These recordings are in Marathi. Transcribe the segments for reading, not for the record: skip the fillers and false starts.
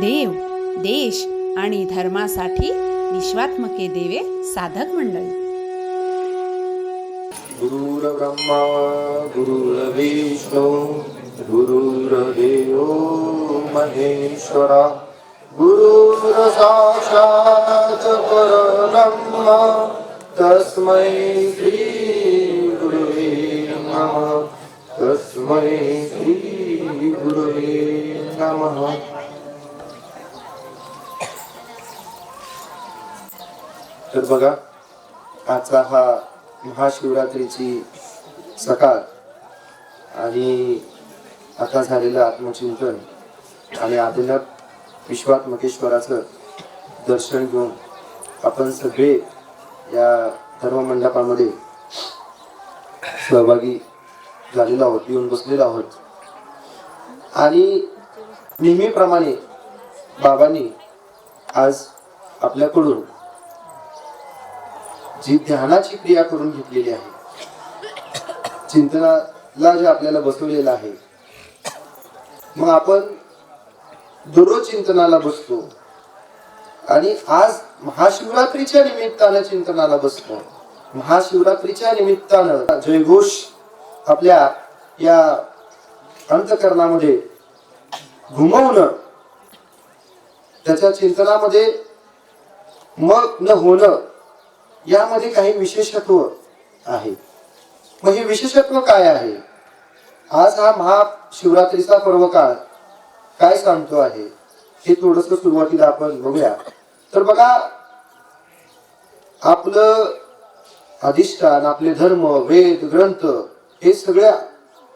देव, देश आणि धर्मासाठी विश्वात्मके देवे साधक मंडळी. गुरुर्ब्रह्मा गुरुर्विष्णू गुरुर्देवो महेश्वरा गुरुर्साक्षात् परब्रह्म तस्मै श्री गुरुवे नमः. तस्मै श्री गुरुवे नमः. तर बघा, आजचा हा महाशिवरात्रीची सकाळ आणि आता झालेलं आत्मचिंतन आणि आदिनाथ विश्वात्मकेश्वराचं दर्शन घेऊन आपण सगळे या धर्ममंडपामध्ये सहभागी झालेलो आहोत, येऊन बसलेलो आहोत. आणि नेहमीप्रमाणे बाबांनी आज आपल्याकडून जी ध्यानाची क्रिया करून घेतलेली आहे, चिंतनाला जे आपल्याला बसवलेलं आहे, मग आपण दररोज चिंतनाला बसतो आणि आज महाशिवरात्रीच्या निमित्तानं चिंतनाला बसतो. महाशिवरात्रीच्या निमित्तानं जयघोष आपल्या या अंतःकरणामध्ये घुमवणं, त्याच्या चिंतनामध्ये मग्न होणं, यामध्ये काही विशेषत्व आहे. मग हे विशेषत्व काय आहे? आज हा महाशिवरात्रीचा पर्व काळ काय सांगतो आहे हे थोडस सुरुवातीला आपण बघूया. तर बघा, आपलं अधिष्ठान, आपले धर्म, वेद, ग्रंथ हे सगळ्या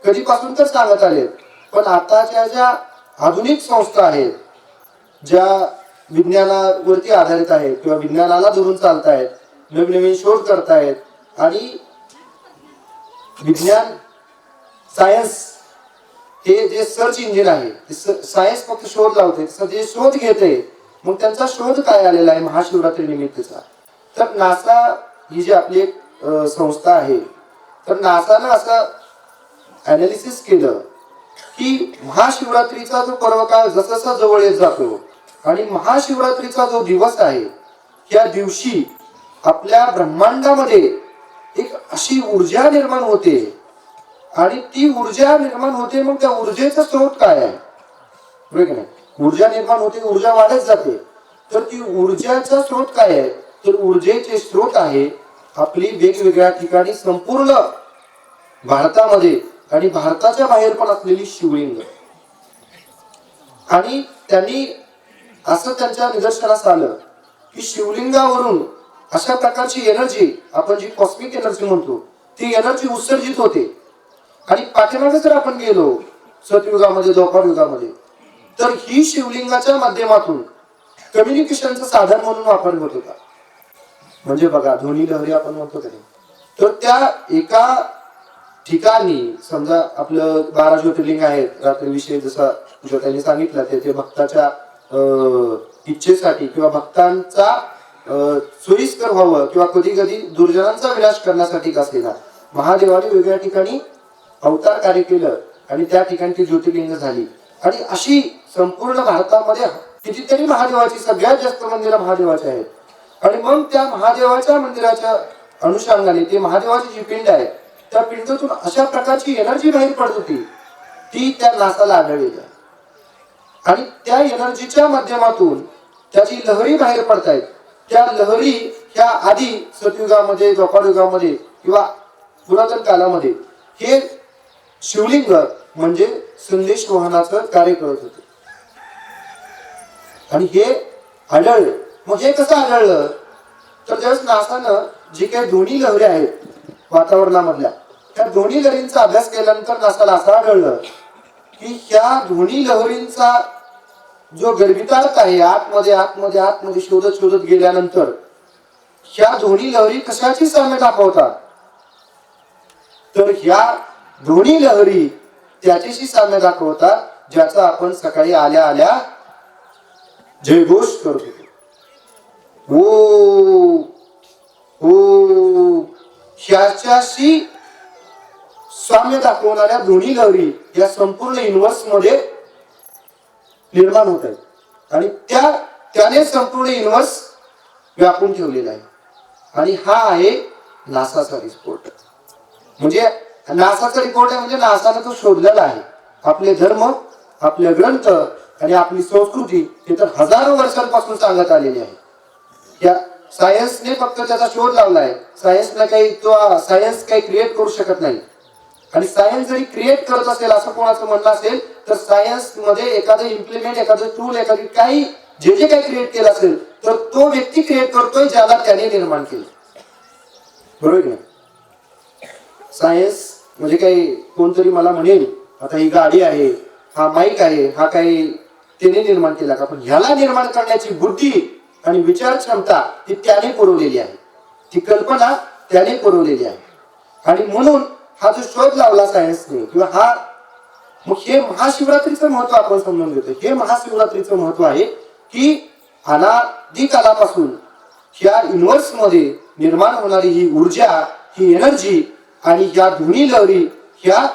कधीपासून तर सांगत आले, पण आताच्या ज्या आधुनिक संस्था आहेत, ज्या विज्ञानावरती आधारित आहेत किंवा विज्ञानाला धरून चालत आहेत, नवीन शोध करतायत आणि विज्ञान, सायन्स हे जे सर्च इंजिन आहे, सायन्स फक्त शोध लावते, जे शोध घेते, मग त्यांचा शोध काय आलेला आहे महाशिवरात्री निमित्तचा. तर नासा ही जी आपली एक संस्था आहे, तर नासानं असं अनालिसिस केलं की महाशिवरात्रीचा जो पर्व काळ जसा जवळ येत जातो आणि महाशिवरात्रीचा जो दिवस आहे, या दिवशी आपल्या ब्रह्मांडामध्ये एक अशी ऊर्जा निर्माण होते आणि ती ऊर्जा निर्माण होते. मग त्या ऊर्जेचा स्रोत काय आहे? बरोबर की नाही? ऊर्जा निर्माण होते, ऊर्जा वाढत जाते, तर ती ऊर्जाचा स्रोत काय आहे? तर ऊर्जेचे स्रोत आहे आपली वेगवेगळ्या ठिकाणी संपूर्ण भारतामध्ये आणि भारताच्या बाहेर पण असलेली शिवलिंग. आणि त्यांनी असं त्यांच्या निदर्शनास आलं की शिवलिंगावरून अशा प्रकारची एनर्जी, आपण जी कॉस्मिक एनर्जी म्हणतो, ती एनर्जी उत्सर्जित होते. आणि पाठीमागे जर आपण गेलो सतयुगामध्ये, द्वापर युगामध्ये, तर ही शिवलिंगाच्या माध्यमातून कम्युनिकेशनचं साधन म्हणून वापर होत होता. म्हणजे बघा, ध्वनी लहरी आपण म्हणतो तरी, तर त्या एका ठिकाणी समजा आपलं 12 ज्योतिर्लिंग आहेत, रात्रीविषयी जसं त्यांनी सांगितलं, ते भक्ताच्या इच्छेसाठी किंवा भक्तांचा सोयीस्कर व्हावं किंवा कधी कधी दुर्जनांचा विनाश करण्यासाठी असलेला महादेवाने वेगळ्या ठिकाणी अवतार कार्य केलं आणि त्या ठिकाणी ती ज्योतिर्लिंग झाली. आणि अशी संपूर्ण भारतामध्ये कितीतरी महादेवाची, सगळ्यात जास्त मंदिरं महादेवाची आहेत. आणि मग त्या महादेवाच्या मंदिराच्या अनुषंगाने ते महादेवाची जी पिंड आहे, त्या पिंडातून अशा प्रकारची एनर्जी बाहेर पडत होती, ती त्या नासाला आढळलेली आहे. आणि त्या एनर्जीच्या माध्यमातून त्याची लहरी बाहेर पडतायत. त्या लहरी ह्या आधी सतयुगामध्ये, द्वापर युगामध्ये किंवा पुरातन कालामध्ये हे शिवलिंग म्हणजे संदेश वहनाचं कार्य करत होते. आणि हे आढळलं. मग हे कसं आढळलं? तर ज्यावेळेस नासानं जी काही दोन्ही लहरी आहेत वातावरणामधल्या, त्या दोन्ही लहरींचा अभ्यास केल्यानंतर नासाला असं आढळलं की ह्या दोन्ही लहरींचा जो गर्भितार्थ आहे, आतमध्ये आतमध्ये आतमध्ये शोधत शोधत गेल्यानंतर ह्या दोन्ही लहरी कशाची साम्य दाखवतात? तर ह्या दोन्ही लहरी त्याच्याशी साम्य दाखवतात, ज्याचा आपण सकाळी आल्या आल्या जयघोष करत होतो. ओ ओ ह्याच्याशी साम्य दाखवणाऱ्या दोन्ही लहरी या संपूर्ण युनिव्हर्स मध्ये निर्माण होत आहेत. आणि त्याने संपूर्ण युनिवर्स व्यापून ठेवलेला आहे. आणि हा आहे नासाचा रिपोर्ट. म्हणजे नासाचा रिपोर्ट आहे, म्हणजे नासाने तो शोधलेला आहे. आपले धर्म, आपले ग्रंथ आणि आपली संस्कृती हे तर हजारो वर्षांपासून सांगत आलेली आहे. या सायन्सने फक्त त्याचा शोध लावलाय. सायन्स काही क्रिएट करू शकत नाही. आणि सायन्स जरी क्रिएट करत असेल असं कोणाचं म्हणणं असेल तर सायन्स मध्ये एखादं इम्प्लिमेंट, एखादं टूल, एखादी काही जे काही क्रिएट केलं असेल तर तो व्यक्ती क्रिएट करतोय ज्याला त्याने निर्माण केलं. बरोबर नाही? सायन्स म्हणजे काही कोणतरी मला म्हणेल आता ही गाडी आहे, हा माईक आहे, हा काही त्याने निर्माण केला का? पण ह्याला निर्माण करण्याची बुद्धी आणि विचार क्षमता ही त्याने पुरवलेली आहे. ती कल्पना त्याने पुरवलेली आहे. आणि म्हणून हा जो शोध लावला सायन्सने किंवा मग हे महाशिवरात्रीचं महत्व आपण समजून घेतो. हे महाशिवरात्रीचं महत्व आहे की अनादी कालापासून ह्या युनिवर्स मध्ये निर्माण होणारी ही ऊर्जा, ही एनर्जी आणि या ध्वनी लहरी ह्या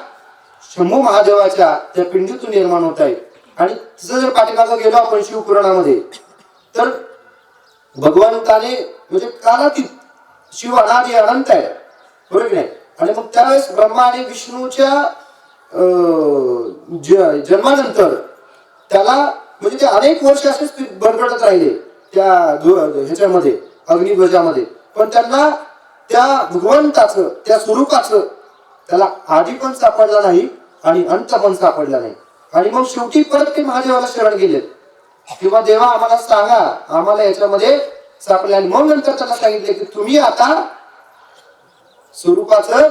शंभू महादेवाच्या त्या पिंडीतून निर्माण होत आहे. आणि तसं जर पाठीमागं गेलो आपण शिवपुराणामध्ये तर भगवंताने म्हणजे कालातीत शिव अनादी अनंत आहे. बरोबर नाही? आणि मग त्यावेळेस ब्रह्मा आणि विष्णूच्या जन्मानंतर त्याला म्हणजे ते अनेक वर्ष असेच भरभरत राहिले त्या ह्याच्यामध्ये अग्निध्वजामध्ये. पण त्यांना त्या भगवंताचं, त्या स्वरूपाचं त्याला आधी पण सापडला नाही आणि अंत पण सापडला नाही. आणि मग शेवटी परत ते महादेवाला शरण गेले किंवा देवा आम्हाला सांगा, आम्हाला याच्यामध्ये सापडले. आणि मग नंतर त्यांना सांगितले की तुम्ही आता स्वरूपाचं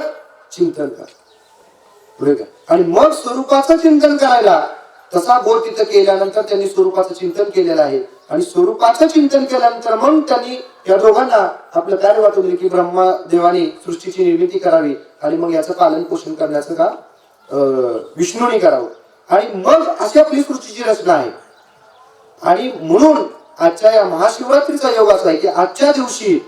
चिंतन करा. आणि मग स्वरूपाचं चिंतन करायला तसा बोध तिथं केल्यानंतर त्यांनी स्वरूपाचं चिंतन केलेलं आहे. आणि स्वरूपाचं चिंतन केल्यानंतर मग त्यांनी या दोघांना आपलं कार्य वाटवले की ब्रह्मदेवाने सृष्टीची निर्मिती करावी आणि मग याचं पालन पोषण करण्याचं काम विष्णूने करावं. आणि मग अशी आपली सृष्टीची रचना आहे. आणि म्हणून आजच्या या महाशिवरात्रीचा योग असा आहे की आजच्या दिवशी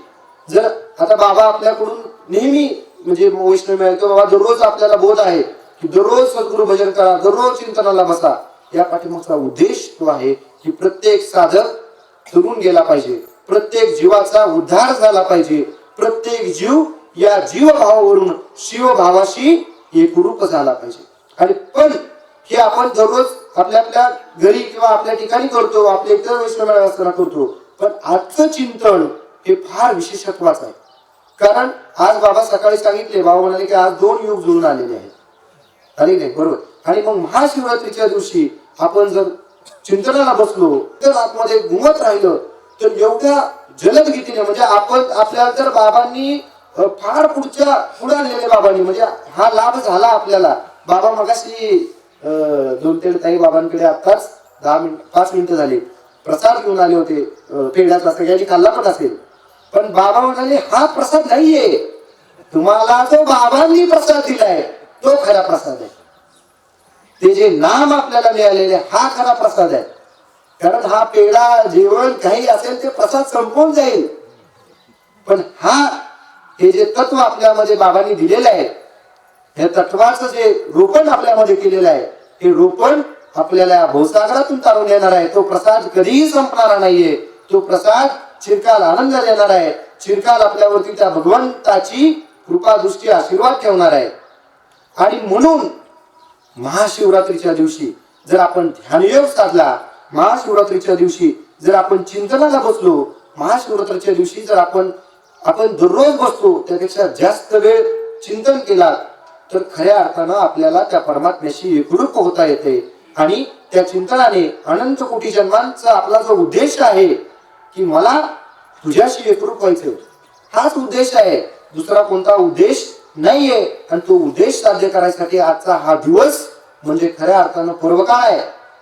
जर आता बाबा आपल्याकडून नेहमी म्हणजे वैष्णव मिळतो, बाबा दररोज आपल्याला बोध आहे की दररोज सद्गुरु भजन करा, दररोज चिंतनाला बसा. या पाठीमागचा उद्देश तो आहे की प्रत्येक साधक तरुण गेला पाहिजे, प्रत्येक जीवाचा उद्धार झाला पाहिजे, प्रत्येक जीव या जीवभावावरून शिवभावाशी एकरूप झाला पाहिजे. आणि पण हे आपण दररोज आपल्या आपल्या घरी किंवा आपल्या ठिकाणी करतो, आपल्या इतर वैष्णव असताना करतो. पण आजचं चिंतन हे फार विशेषत्वाचं आहे. कारण आज बाबा सकाळी सांगितले, बाबा म्हणाले की आज 2 युग जुळून आलेले आहेत. अरे नाही, बरोबर. आणि मग महाशिवरात्रीच्या दिवशी आपण जर चिंतनाला बसलो तर आतमध्ये घुमत राहिलं तर एवढ्या जलद गतीने म्हणजे आपण आपल्याला जर बाबांनी फार पुढे आलेले बाबांनी म्हणजे हा लाभ झाला आपल्याला. बाबा मगाशी 2-3 ताई बाबांकडे आताच 5 मिनिटं झाली प्रसाद घेऊन आले होते पेढ्याचा, सगळ्यांनी खाल्ला पण असेल. पण बाबा म्हणाले हा प्रसाद नाहीये, तुम्हाला जो बाबांनी प्रसाद दिलाय तो खरा प्रसाद आहे. ते जे नाम आपल्याला मिळालेले हा खरा प्रसाद आहे. कारण हा पेढा जेवण काही असेल ते प्रसाद संपवून जाईल. पण हे जे तत्व आपल्यामध्ये बाबांनी दिलेलं आहे, हे तत्वाचं जे रोपण आपल्यामध्ये केलेलं आहे, हे रोपण आपल्याला भवसागरातून तारून येणार आहे. तो प्रसाद कधीही संपणारा नाहीये. तो प्रसाद चिरकाल आनंद देणार आहे, चिरकाल आपल्यावरती त्या भगवंताची कृपा दृष्टी आशीर्वाद ठेवणार आहे. आणि म्हणून महाशिवरात्रीच्या दिवशी जर आपण ध्यानयोग साधला, महाशिवरात्रीच्या दिवशी जर आपण चिंतनाला बसलो, महाशिवरात्रीच्या दिवशी जर आपण दररोज बसतो त्यापेक्षा जास्त वेळ चिंतन केला तर खऱ्या अर्थानं आपल्याला त्या परमात्म्याशी एकरूप होता येते. आणि त्या चिंतनाने अनंत कोटी जन्मांचा आपला जो उद्देश आहे की मला तुझ्याशी एकरूप व्हायचं, हाच उद्देश आहे, दुसरा कोणता उद्देश नाहीये. आणि तो उद्देश साध्य करायसाठी आजचा हा दिवस म्हणजे खऱ्या अर्थानं पर्वकाळ आहे.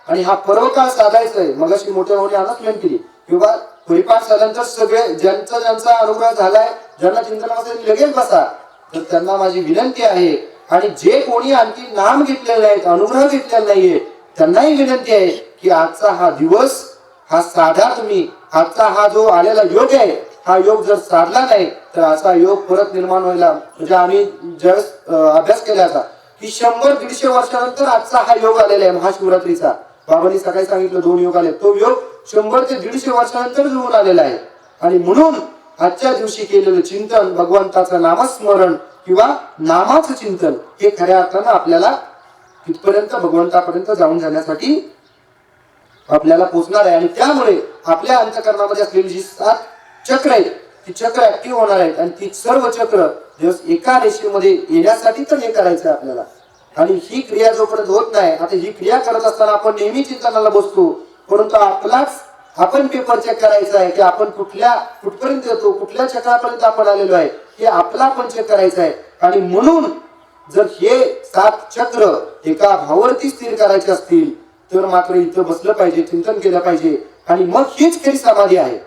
आणि हा पर्वकाळ साधायचा आहे. मग अशी मोठ्या मोठी अनाउन्समेंट केली किंवा परिपाठ झाल्यानंतर सगळे ज्यांचा अनुग्रह झालाय, ज्यांना चिंतन असेल लगेच बसा. तर त्यांना माझी विनंती आहे, आणि जे कोणी आणखी नाम घेतलेले आहेत, अनुग्रह घेतलेला नाहीये, त्यांनाही विनंती आहे की आजचा हा दिवस हा साधा तुम्ही. आजचा हा जो आलेला योग आहे, हा योग जर साधला नाही तर असा योग परत निर्माण व्हायला म्हणजे आम्ही ज्यावेळेस अभ्यास केला होता की 100-150 वर्षानंतर आजचा हा योग आलेला आहे महाशिवरात्रीचा. बाबांनी सकाळी सांगितलं 2 योग आले, तो योग 100 ते 150 वर्षानंतर जुळून आलेला आहे. आणि म्हणून आजच्या दिवशी केलेलं चिंतन, भगवंताचं नामस्मरण किंवा नामाचं चिंतन हे खऱ्या अर्थानं आपल्याला तिथपर्यंत भगवंतापर्यंत जाऊन जाण्यासाठी आपल्याला पोचणार आहे. आणि त्यामुळे आपल्या अंतःकरणामध्ये असलेली जी 7 चक्र आहेत ती चक्र ऍक्टिव्ह होणार आहेत. आणि ती सर्व चक्र एका रेषेमध्ये येण्यासाठी तर हे करायचं आहे आपल्याला. आणि ही क्रिया जोपर्यंत होत नाही, आता ही क्रिया करत असताना आपण नेहमी चिंतनाला बसतो, परंतु आपण पेपर चेक करायचा आहे की आपण कुठपर्यंत येतो, कुठल्या चक्रापर्यंत आपण आलेलो आहे हे आपला आपण चेक करायचं आहे. आणि म्हणून जर हे 7 चक्र एका भावावरती स्थिर करायचे असतील तर मात्र इथं बसलं पाहिजे, चिंतन केलं पाहिजे. आणि मग हीच खरी समाधी आहे.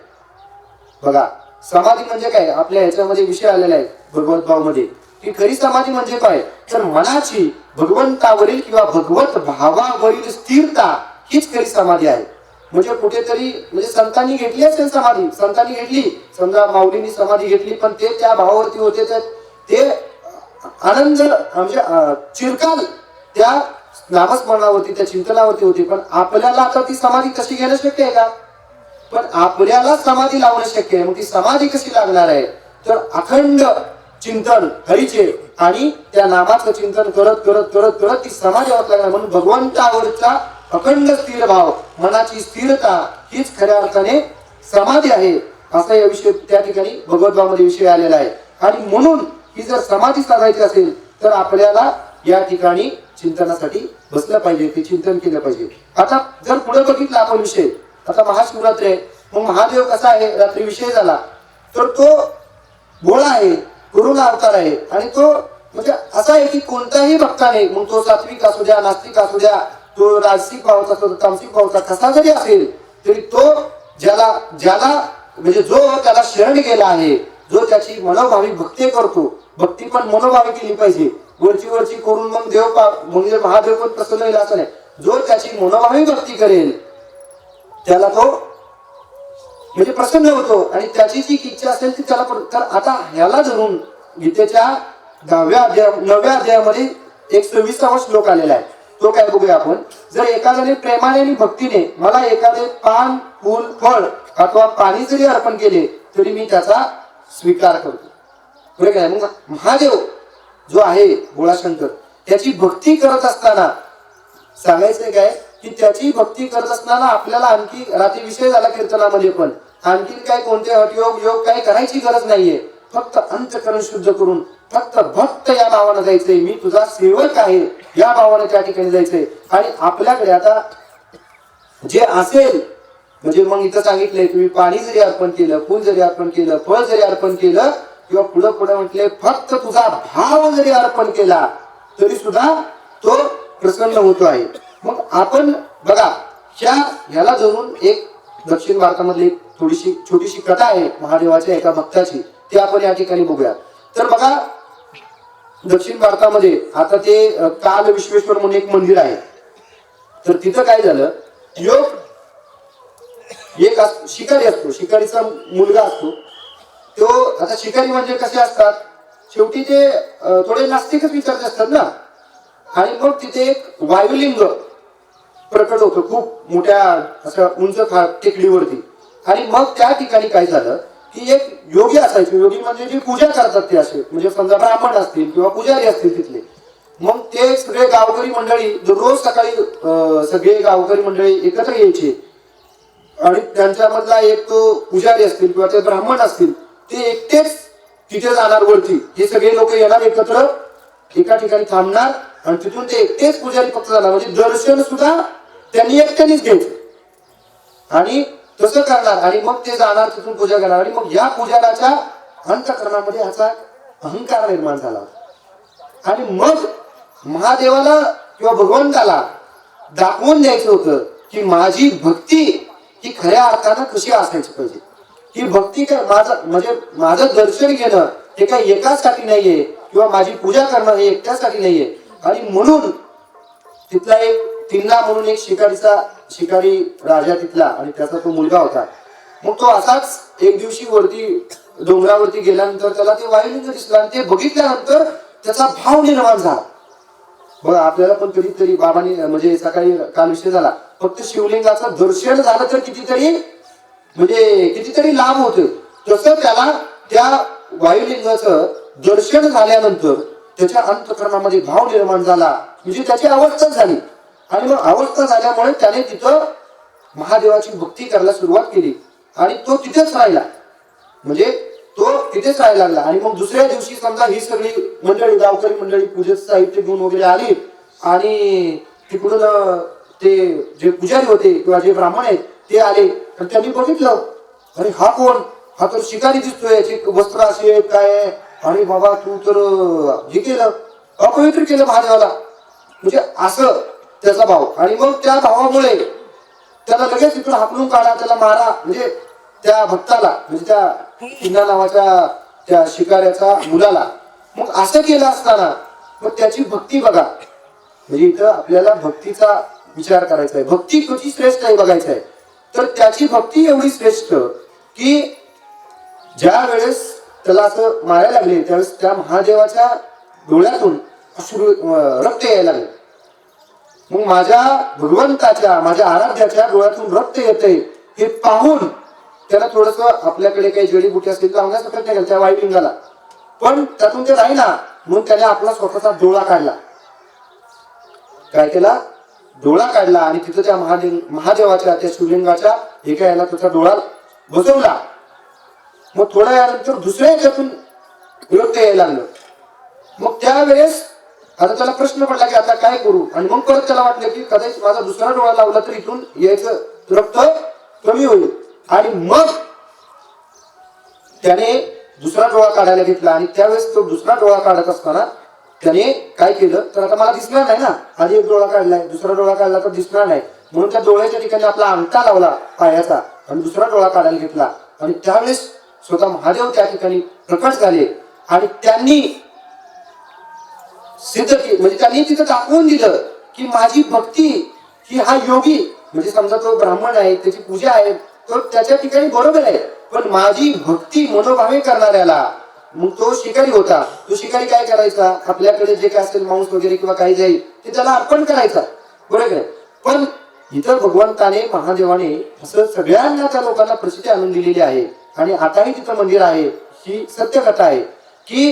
बघा, समाधी म्हणजे काय, आपल्या ह्याच्यामध्ये विषय आलेला आहे भगवत भावमध्ये की खरी समाधी म्हणजे काय, तर मनाची भगवंतावरील किंवा भगवत भावावरील स्थिरता हीच खरी समाधी आहे. म्हणजे कुठेतरी म्हणजे संतांनी घेतली असेल समाधी, संतांनी घेतली, समजा माऊलींनी समाधी घेतली, पण ते त्या भावावरती होते, तर ते आनंद म्हणजे चिरकाल त्या नामस्मरणावरती, त्या चिंतनावरती होते. पण आपल्याला आता ती समाधी कशी घेणं शक्य आहे का? पण आपल्याला समाधी लावणं शक्य आहे. मग ती समाधी कशी लागणार आहे, तर अखंड चिंतन हरीचे आणि त्या नामाचं चिंतन करत करत करत करत ती समाधी होत लागणार. म्हणून भगवंतावरचा अखंड स्थिर भाव, मनाची स्थिरता हीच खऱ्या अर्थाने समाधी आहे, असा या विषय त्या ठिकाणी भगवद्भावामध्ये विषय आलेला आहे. आणि म्हणून ही जर समाधी साधायची असेल तर आपल्याला या ठिकाणी चिंतनासाठी बसलं पाहिजे, ते चिंतन केलं पाहिजे. आता जर पुढे बघितला आपण विषय, आता महाशिवरात्री आहे, मग महादेव कसा आहे, रात्री विषय झाला तर तो भोळा आहे, करुणा अवतार आहे. आणि तो म्हणजे असा आहे की कोणताही भक्ताने, मग तो सात्विक असू द्या, नास्तिक असू द्या, तो राजसिक भावचा असतो, तामसिक भावचा कसा जरी असेल तरी तो ज्याला म्हणजे जो त्याला शरण गेला आहे, जो त्याची मनोभाविक भक्ती करतो, भक्ती पण मनोभाविक केली पाहिजे, वरची करून मग देव म्हणजे महादेव पण प्रसन्न होईल असं नाही. जो त्याची मनोभाविक भक्ती करेल त्याला तो म्हणजे प्रसन्न होतो आणि त्याची जी इच्छा असेल ती त्याला. तर आता ह्याला धरून गीतेच्या 9व्या अध्यायामध्ये 126वा श्लोक आलेला आहे. तो काय बघूया आपण. जर एखाद्याने प्रेमाने आणि भक्तीने मला एखादे पान, फूल, फळ अथवा पाणी जरी अर्पण केले तरी मी त्याचा स्वीकार करतो. बरं काय, मग महादेव जो आहे भोळाशंकर त्याची भक्ती करत असताना सांगायचंय काय की त्याची भक्ती करत असताना आपल्याला आणखी रात्री विषय झाला कीर्तनामध्ये, पण आणखी काय कोणते हटयोग योग काय करायची गरज नाहीये. फक्त अंतःकरण शुद्ध करून फक्त भक्त या भावानं जायचंय, मी तुझा सेवक आहे या भावाने त्या ठिकाणी जायचंय. आणि आपल्याकडे आता जे असेल म्हणजे मग इथं सांगितलंय तुम्ही पाणी जरी अर्पण केलं, फूल जरी अर्पण केलं, फळ जरी अर्पण केलं किंवा पुढे म्हटले फक्त तुझा भाव जरी अर्पण केला तरी सुद्धा तो प्रसन्न होतो आहे. मग आपण बघा ह्याला धरून एक दक्षिण भारतामधली थोडीशी छोटीशी कथा आहे महादेवाच्या एका भक्ताची, ती आपण या ठिकाणी बघूया. तर बघा दक्षिण भारतामध्ये आता ते काल विश्वेश्वर म्हणून एक मंदिर आहे. तर तिथं काय झालं, एक शिकारी असतो, शिकारीचा मुलगा असतो तो. आता शिकारी म्हणजे कसे असतात, शेवटी ते थोडे नास्तिकच विचारत असतात ना. आणि मग तिथे एक वायुलिंग प्रकट होतं खूप मोठ्या अशा उंच टेकडीवरती. आणि मग त्या ठिकाणी काय झालं की एक योगी असायचे, योगी म्हणजे जे पूजा करतात ते असे म्हणजे समजा ब्राह्मण असतील किंवा पुजारी असतील तिथले. मग ते सगळे गावकरी मंडळी दररोज सकाळी सगळे गावकरी मंडळी एकत्र यायचे आणि त्यांच्यामधला एक तो पुजारी असतील किंवा ते ब्राह्मण असतील ते एकटेच तिथे जाणार वरती. हे सगळे लोक येणार एकत्र एका ठिकाणी थांबणार आणि तिथून ते एकटेच पुजारी फक्त जाणार, म्हणजे दर्शन सुद्धा त्यांनी एकट्यानेच घ्यायचं आणि तसं करणार. आणि मग ते जाणार तिथून पूजा करणार. आणि मग या पुजाराच्या अंतःकरणामध्ये ह्याचा अहंकार निर्माण झाला. आणि मग महादेवाला किंवा भगवंताला दाखवून द्यायचं होतं की माझी भक्ती ही खऱ्या अर्थानं कशी असायची पाहिजे. ही भक्ती काय माझं दर्शन घेणं हे काही एकासाठी नाहीये किंवा माझी पूजा करणं हे एकट्यासाठी नाहीये. आणि म्हणून तिथला एक तिन्ना म्हणून एक शिकारी राजा तिथला आणि त्याचा तो मुलगा होता. मग तो असाच एक दिवशी वरती डोंगरावरती गेल्यानंतर त्याला ते वायुलिंग दिसलं आणि ते बघितल्यानंतर त्याचा भाव निर्माण झाला. बघा आपल्याला पण कधीतरी बाबांनी म्हणजे सकाळी काल विषय झाला, फक्त शिवलिंगाचं दर्शन झालं तर कितीतरी लाभ होते. तसं त्याला त्या वायुलिंगाचं दर्शन झाल्यानंतर त्याच्या अंतःकरणामध्ये भाव निर्माण झाला, म्हणजे त्याची अवस्था झाली. आणि मग अवस्था झाल्यामुळे त्याने तिथं महादेवाची भक्ती करायला सुरुवात केली आणि तो तिथेच राहिला, म्हणजे तो तिथेच राहायला लागला. आणि मग दुसऱ्या दिवशी समजा ही सगळी मंडळी, गावकरी मंडळी पूजेचं साहित्य घेऊन वगैरे आली आणि तिकडून ते जे पुजारी होते किंवा जे ब्राह्मण आहेत ते आले आणि त्यांनी बघितलं, अरे हा कोण, हा तर शिकारी दिसतोय, याची वस्त्र अशी आहेत काय, आणि बाबा तू तर हे केलं, अपवित्र केलं महादेवाला, म्हणजे असं त्याचा भाव. आणि मग त्या भावामुळे त्याला लगेच तिथून हाकलून काढा, त्याला मारा, म्हणजे त्या भक्ताला, म्हणजे त्या किन्ना नावाच्या त्या शिकाऱ्याचा मुलाला. मग असं केलं असताना मग त्याची भक्ती बघा, म्हणजे इथं आपल्याला भक्तीचा विचार करायचा आहे, भक्ती किती श्रेष्ठ आहे बघायचं आहे. तर त्याची भक्ती एवढी श्रेष्ठ की ज्या वेळेस त्याला असं मारायला लागले त्यावेळेस त्या महादेवाच्या डोळ्यातून अश्रू रक्त यायला लागले. मग माझ्या भगवंताच्या, माझ्या आराध्याच्या डोळ्यातून रक्त येते हे पाहून त्याला थोडस आपल्याकडे काही जडीबुटी असतील तर लावण्याचा प्रयत्न केला त्या वायुलिंगाला, पण त्यातून ते राहिला. म्हणून त्याने आपला स्वतःचा डोळा काढला. काय केला, डोळा काढला आणि तिथं त्या महादेवाच्या त्या शिवलिंगाच्या एका याला त्याचा डोळा बसवला. मग थोड्या वेळानंतर दुसऱ्या याच्यातून रक्त यायला लागलं. मग त्यावेळेस आता त्याला प्रश्न पडला की आता काय करू, आणि मग परत त्याला वाटलं की कदाचित माझा दुसरा डोळा लावला तर इथून यायचं रक्त कमी होईल. आणि मग त्याने दुसरा डोळा काढायला घेतला आणि त्यावेळेस तो दुसरा डोळा काढत असताना त्याने काय केलं, तर आता मला दिसणार नाही ना, आधी एक डोळा काढलाय, दुसरा डोळा काढला तर दिसणार नाही, म्हणून त्या डोळ्याच्या ठिकाणी आपला अंगठा लावला पायाचा आणि दुसरा डोळा काढायला घेतला. आणि त्यावेळेस स्वतः महादेव त्या ठिकाणी प्रकट झाले आणि त्यांनी सिद्ध केलं, म्हणजे त्यांनी तिथं दाखवून दिलं की माझी भक्ती ही हा योगी, म्हणजे समजा तो ब्राह्मण आहे, त्याची पूजा आहे, तो त्याच्या ठिकाणी बरोबर आहे, पण माझी भक्ती मनोभावे करणाऱ्याला, मग तो शिकारी होता, तो शिकारी काय करायचा, आपल्याकडे जे काय असेल मांस वगैरे किंवा काही जाईल ते त्याला अर्पण करायचा, बरोबर आहे. पण इथं भगवंताने, महादेवाने असं सगळ्यांना त्या लोकांना प्रसिद्धी आणून दिलेली आहे. आणि आताही तिथं मंदिर आहे, ही सत्यकथा आहे की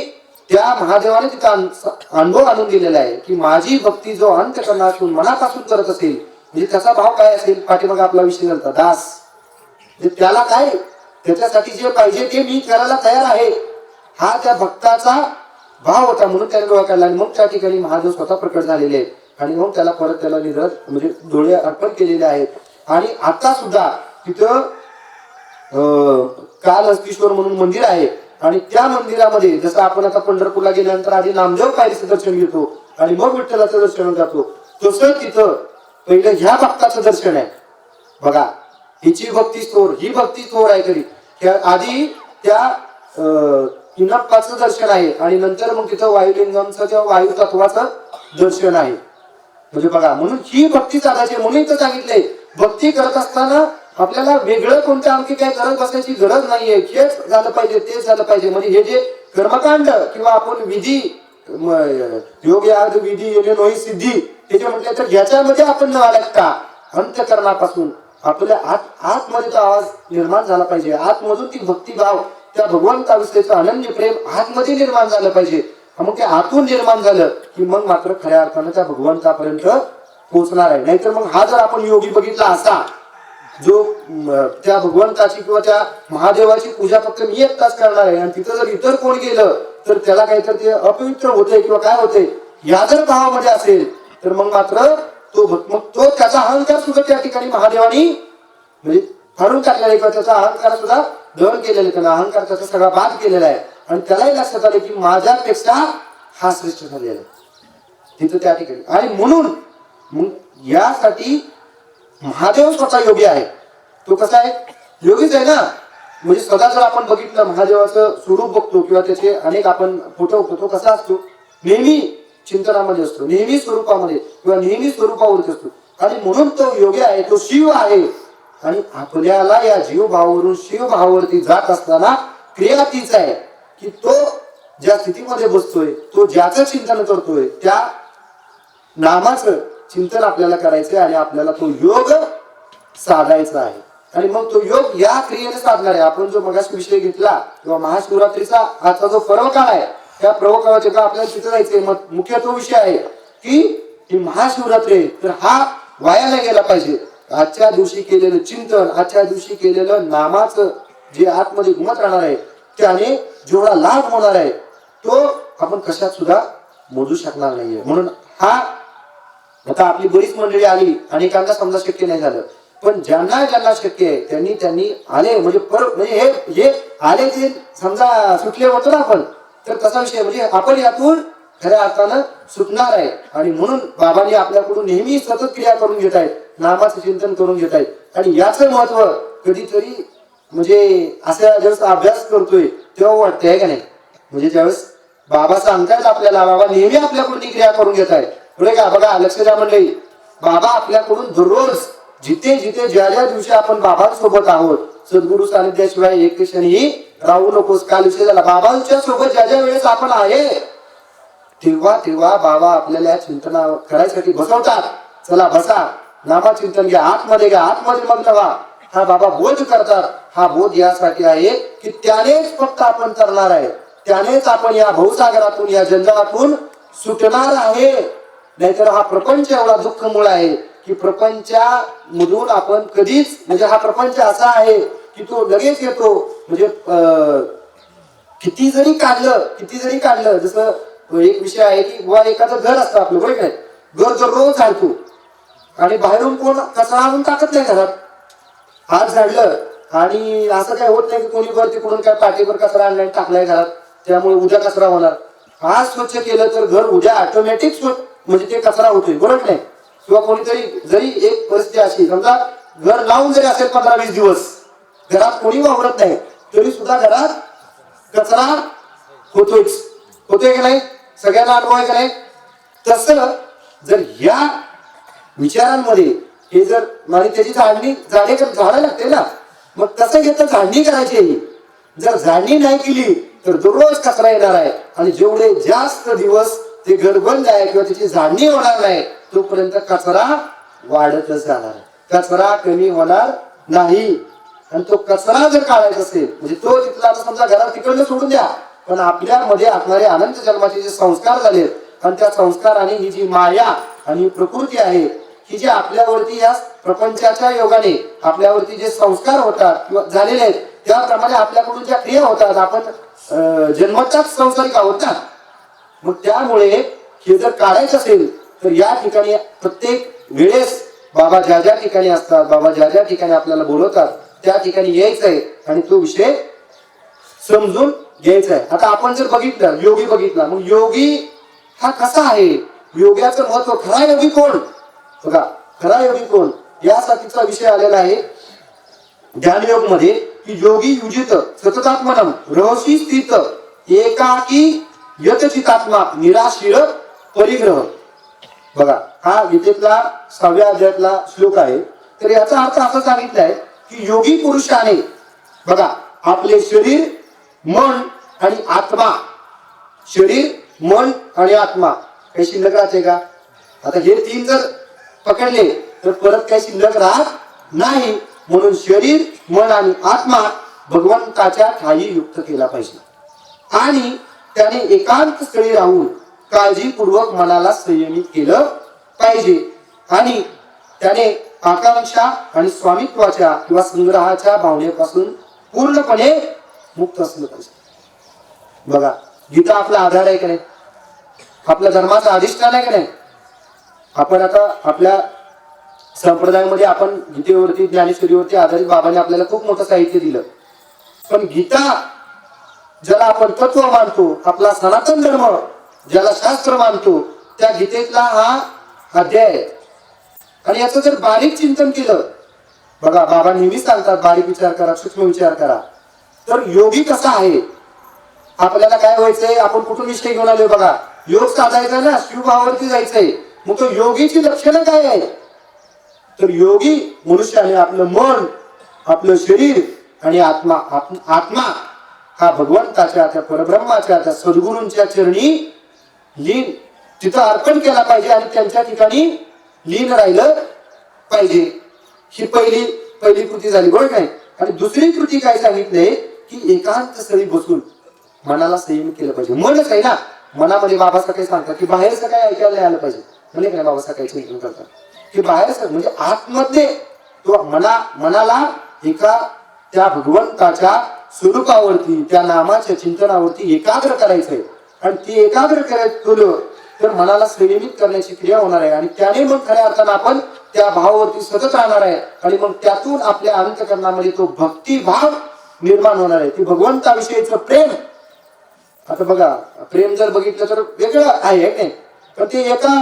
त्या महादेवाने तिथं अनुभव आणून दिलेला आहे की माझी भक्ती जो अंतःकरणातून मनापासून करत असेल, म्हणजे त्याचा भाव काय असेल, पाठीमागे आपला विषय झाला दास, म्हणजे त्याला काय, त्याच्यासाठी जे पाहिजे ते मी करायला तयार आहे, हा त्या भक्ताचा भाव होता. म्हणून त्याने डोळा काढला आणि मग त्या ठिकाणी महादेव स्वतः प्रकट झालेले आहेत आणि मग त्याला परत त्याला निधन म्हणजे डोळे अर्पण केलेले आहेत. आणि आता सुद्धा तिथं कालहस्तीश्वर म्हणून मंदिर आहे आणि त्या मंदिरामध्ये जसं आपण आता पंढरपूरला गेल्यानंतर आधी नामदेव पायरीचं दर्शन घेतो आणि मग विठ्ठलाचं दर्शन जातो, तसं तिथं पहिलं ह्या भक्ताचं दर्शन आहे. बघा हिची भक्ती थोर, ही भक्ती थोर आहे तरी आधी त्या किन्नप्पाचं दर्शन आहे आणि नंतर मग तिथं वायुलिंगमचं किंवा वायू तत्वाचं दर्शन आहे. म्हणजे बघा, म्हणून ही भक्ती साधायची. म्हणून इथं सांगितलंय भक्ती करत असताना आपल्याला वेगळं कोणत्या आणखी काय करत बसायची गरज नाहीये, हेच झालं पाहिजे तेच झालं पाहिजे. म्हणजे हे जे कर्मकांड किंवा आपण विधी, योग याग विधी योगे नोही सिद्धी हे जे म्हटलं, तर याच्यामध्ये आपण न आल्यात का अंतःकरणापासून आपल्या आतमध्ये तो आवाज निर्माण झाला पाहिजे, आतमधून ती भक्तिभाव, त्या भगवंताविषयीचं अनन्य प्रेम आतमध्ये निर्माण झालं पाहिजे. मग ते आतून निर्माण झालं की मग मात्र खऱ्या अर्थानं त्या भगवंतापर्यंत पोहोचणार आहे. नाहीतर मग हा जर आपण योगी बघितला असा जो त्या भगवंताची किंवा त्या महादेवाची पूजा फक्त मी एकटाच करणार आहे आणि तिथं जर इतर कोण गेलं तर त्याला काहीतरी ते अपवित्र होते किंवा काय होते, या जर भावामध्ये असेल तर मग मात्र तो त्याचा अहंकार सुद्धा त्या ठिकाणी महादेवानी म्हणजे फाडून टाकलेला किंवा त्याचा अहंकार सुद्धा दहन केलेला, त्याला अहंकार त्याचा सगळा बाद केलेला आहे. आणि त्यालाही लक्षात आलं की माझ्यापेक्षा हा श्रेष्ठ झालेला आहे तिथं त्या ठिकाणी. आणि म्हणून मग यासाठी महादेव स्वतः योगी आहे. तो कसा आहे, योगीच आहे ना. म्हणजे सदा जर आपण बघितलं महादेवाचं स्वरूप बघतो किंवा त्याचे अनेक आपण फोटो बघतो, तो कसा असतो, नेहमी चिंतनामध्ये असतो, नेहमी स्वरूपामध्ये किंवा नेहमी स्वरूपावरती असतो. आणि म्हणून तो योगी आहे, तो शिव आहे. आणि आपल्याला या जीव भावावरून शिव भावावरती जात असताना क्रिया तीच आहे की तो ज्या स्थितीमध्ये बसतोय, तो ज्याचं चिंतन करतोय, त्या नामाचं चिंतन आपल्याला करायचंय आणि आपल्याला तो योग साधायचा आहे. आणि मग तो योग या क्रियेने साधणार आहे. आपण जो मगाशी विषय घेतला किंवा महाशिवरात्रीचा आजचा जो पर्व काळ आहे, त्या पर्व काळाचे आपल्याला तिथे जायचंय. मग मुख्य तो विषय आहे की ही महाशिवरात्री आहे, तर हा वाया नाही गेला पाहिजे. आजच्या दिवशी केलेलं चिंतन, आजच्या दिवशी केलेलं नामाचं जे आतमध्ये घुमत राहणार आहे, त्याने जेवढा लाभ होणार आहे तो आपण कशात सुद्धा मोजू शकणार नाहीये. म्हणून हा आता आपली बरीच मंडळी आली, अनेकांना समजा शक्य नाही झालं, पण ज्यांना ज्यांना शक्य आहे त्यांनी आले म्हणजे म्हणजे हे आले ते समजा सुटले होतो ना आपण, तर तसा विषय म्हणजे आपण यातून खऱ्या अर्थानं सुटणार आहे. आणि म्हणून बाबांनी आपल्याकडून नेहमी सतत क्रिया करून घेत आहेत, नामाचं चिंतन करून घेत आहेत. आणि याचं महत्व कधीतरी म्हणजे असा ज्यावेळेस अभ्यास करतोय तेव्हा वाटतंय आहे का नाही. म्हणजे ज्यावेळेस बाबा सांगतायत आपल्याला, बाबा नेहमी आपल्याकडून क्रिया करून घेत आहेत. पुढे का बघा, लक्ष द्या मंडळी, बाबा आपल्याकडून दररोज जिथे जिथे ज्या ज्या दिवशी आपण बाबांसोबत आहोत, सद्गुरु सानिध्याशिवाय एक क्षणही राहू नकोस. काल विषय झाला, बाबांच्या सोबत ज्या ज्या वेळेस आपण आहे तेव्हा तेव्हा बाबा आपल्याला चिंतना करायसाठी बसवतात. चला बसा, नामा चिंतन घ्या, आतमध्ये घ्या, आतमध्ये मग्न व्हा. हा बाबा बोध करतात. हा बोध यासाठी आहे की त्यानेच फक्त आपण तरणार आहे, त्यानेच आपण या भवसागरातून या जंजाळातून सुटणार आहे. नाहीतर हा प्रपंच एवढा दुःखमूळ आहे की प्रपंचामधून आपण कधीच म्हणजे हा प्रपंच असा आहे की तो लगेच येतो. म्हणजे किती जरी काढलं जसं एक विषय आहे की बुवा एखादं घर असतं आपलं, बरोबर काय, घर दररोज झाडतो आणि बाहेरून कोण कचरा आणून टाकत नाही घरात. आज झाडलं आणि असं काय होत नाही की कोणी वर तिकडून काय पाठीवर कचरा आणलाय टाकलाय घरात, त्यामुळे उद्या कचरा होणार. आज स्वच्छ केलं तर घर उद्या ऑटोमॅटिक म्हणजे ते कचरा होतोय, बरोबर नाही. किंवा कोणीतरी जरी एक परिस्थिती अशी समजा घर लावून जरी असेल 15-20 दिवस घरात कोणी वावरत नाही, तरी सुद्धा घरात कचरा होतोय की नाही, सगळ्यांना अनुभव आहे का नाही. तसं जर या विचारांमध्ये हे जर आणि त्याची झाडायला लागते ना, मग तसं घेतलं झाडणी करायची. जर झाडणी नाही केली तर दररोज कचरा येणार आहे आणि जेवढे जास्त दिवस ते घर बंद आहे किंवा त्याची झाडणी होणार नाही तोपर्यंत कचरा वाढतच जाणार आहे, कचरा कमी होणार नाही. आणि तो कचरा जर काढायचा असेल म्हणजे तो तिथला आता समजा घरात तिकडनं सोडून द्या, पण आपल्यामध्ये असणारे अनंत जन्माचे जे संस्कार झाले आणि त्या संस्काराने ही जी माया आणि प्रकृती आहे ही जी आपल्यावरती या प्रपंचाच्या योगाने आपल्यावरती जे संस्कार होतात किंवा झालेले आहेत त्याप्रमाणे आपल्याकडून ज्या क्रिया होतात, आपण जन्मताच संसारिक आहोत ना. मग त्यामुळे हे जर काढायचं असेल तर या ठिकाणी प्रत्येक वेळेस बाबा ज्या ज्या ठिकाणी असतात, बाबा ज्या ज्या ठिकाणी आपल्याला बोलवतात त्या ठिकाणी यायचं आहे आणि तो विषय समजून घ्यायचा आहे. आता आपण जर बघितलं योगी बघितला, मग योगी हा कसा आहे, योगाचं महत्व, खरा योगी कोण, बघा खरा योगी कोण यासाठीचा विषय आलेला आहे ध्यानयोग मध्ये की योगी युजित सततात्मनम रहसी स्थित एकाकी यतचितात्मा निराशीर परिग्रह. बघा हा गीतेतला 6व्या अध्यायातला श्लोक आहे. तर याचा अर्थ असा सांगितलाय की योगी पुरुषाने बघा आपले शरीर, मन आणि आत्मा, शरीर, मन आणि आत्मा काही शिल्लक राहते का. आता हे तीन जर पकडले तर परत काही शिल्लक राहत नाही. म्हणून शरीर, मन आणि आत्मा भगवंताच्या ठायी युक्त केला पाहिजे आणि त्याने एकांत स्थळी राहून काळजीपूर्वक मनाला संयमित केलं पाहिजे आणि त्याने आकांक्षा आणि स्वामित्वाच्या किंवा संग्रहाच्या भावनेपासून पूर्णपणे मुक्त असलं पाहिजे. बघा गीता आपला आधार आहे का नाही, आपल्या धर्माचा अधिष्ठान आहे का नाही. आपण आता आपल्या संप्रदायामध्ये आपण गीतेवरती, ज्ञानेश्वरीवरती आधारित बाबांनी आपल्याला खूप मोठं साहित्य दिलं. पण गीता ज्याला आपण तत्व मानतो, आपला सनातन धर्म ज्याला शास्त्र मानतो, त्या गीतेतला हा अध्याय आहे. आणि याचं जर बारीक चिंतन केलं, बघा बाबा नेहमी सांगतात बारीक विचार करा, सूक्ष्म विचार करा. तर योगी कसा आहे, आपल्याला काय व्हायचंय, आपण कुठून विषय घेऊन आलोय, बघा योग साधायचा ना, शिवभावावरती जायचंय. मग तो योगीची लक्षणं काय आहे, तर योगी मनुष्याने आपलं मन, आपलं शरीर आणि आत्मा हा भगवंताच्या, त्या परब्रह्माच्या, त्या सद्गुरूंच्या चरणी लीन तिथं अर्पण केला पाहिजे आणि त्यांच्या ठिकाणी लीन राहिलं पाहिजे. ही पहिली कृती झाली, बरोबर नाही. आणि दुसरी कृती काय सांगितले की एकांत स्थळी बसून मनाला संयम केलं पाहिजे. मनच आहे ना, मनामध्ये बाबा सकाळी सांगतात की बाहेरचं काय ऐकायला नाही आलं पाहिजे. म्हणजे काय बाबा सकाळी चिंतन करतात की बाहेरचं म्हणजे आतमध्ये तो मनाला एका त्या भगवंताच्या स्वरूपावरती, त्या नामाच्या चिंतनावरती एकाग्र करायचंय. आणि ते एकाग्र केलं तर मनाला संयमित करण्याची क्रिया होणार आहे आणि त्याने मग खऱ्या अर्थानं आपण त्या भावावरती सतत राहणार आहे. आणि मग त्यातून आपल्या अंतःकरणामध्ये तो भक्तिभाव निर्माण होणार आहे, ती भगवंताविषयीचं प्रेम. आता बघा, प्रेम जर बघितलं तर वेगळं आहे नाही, पण ते एका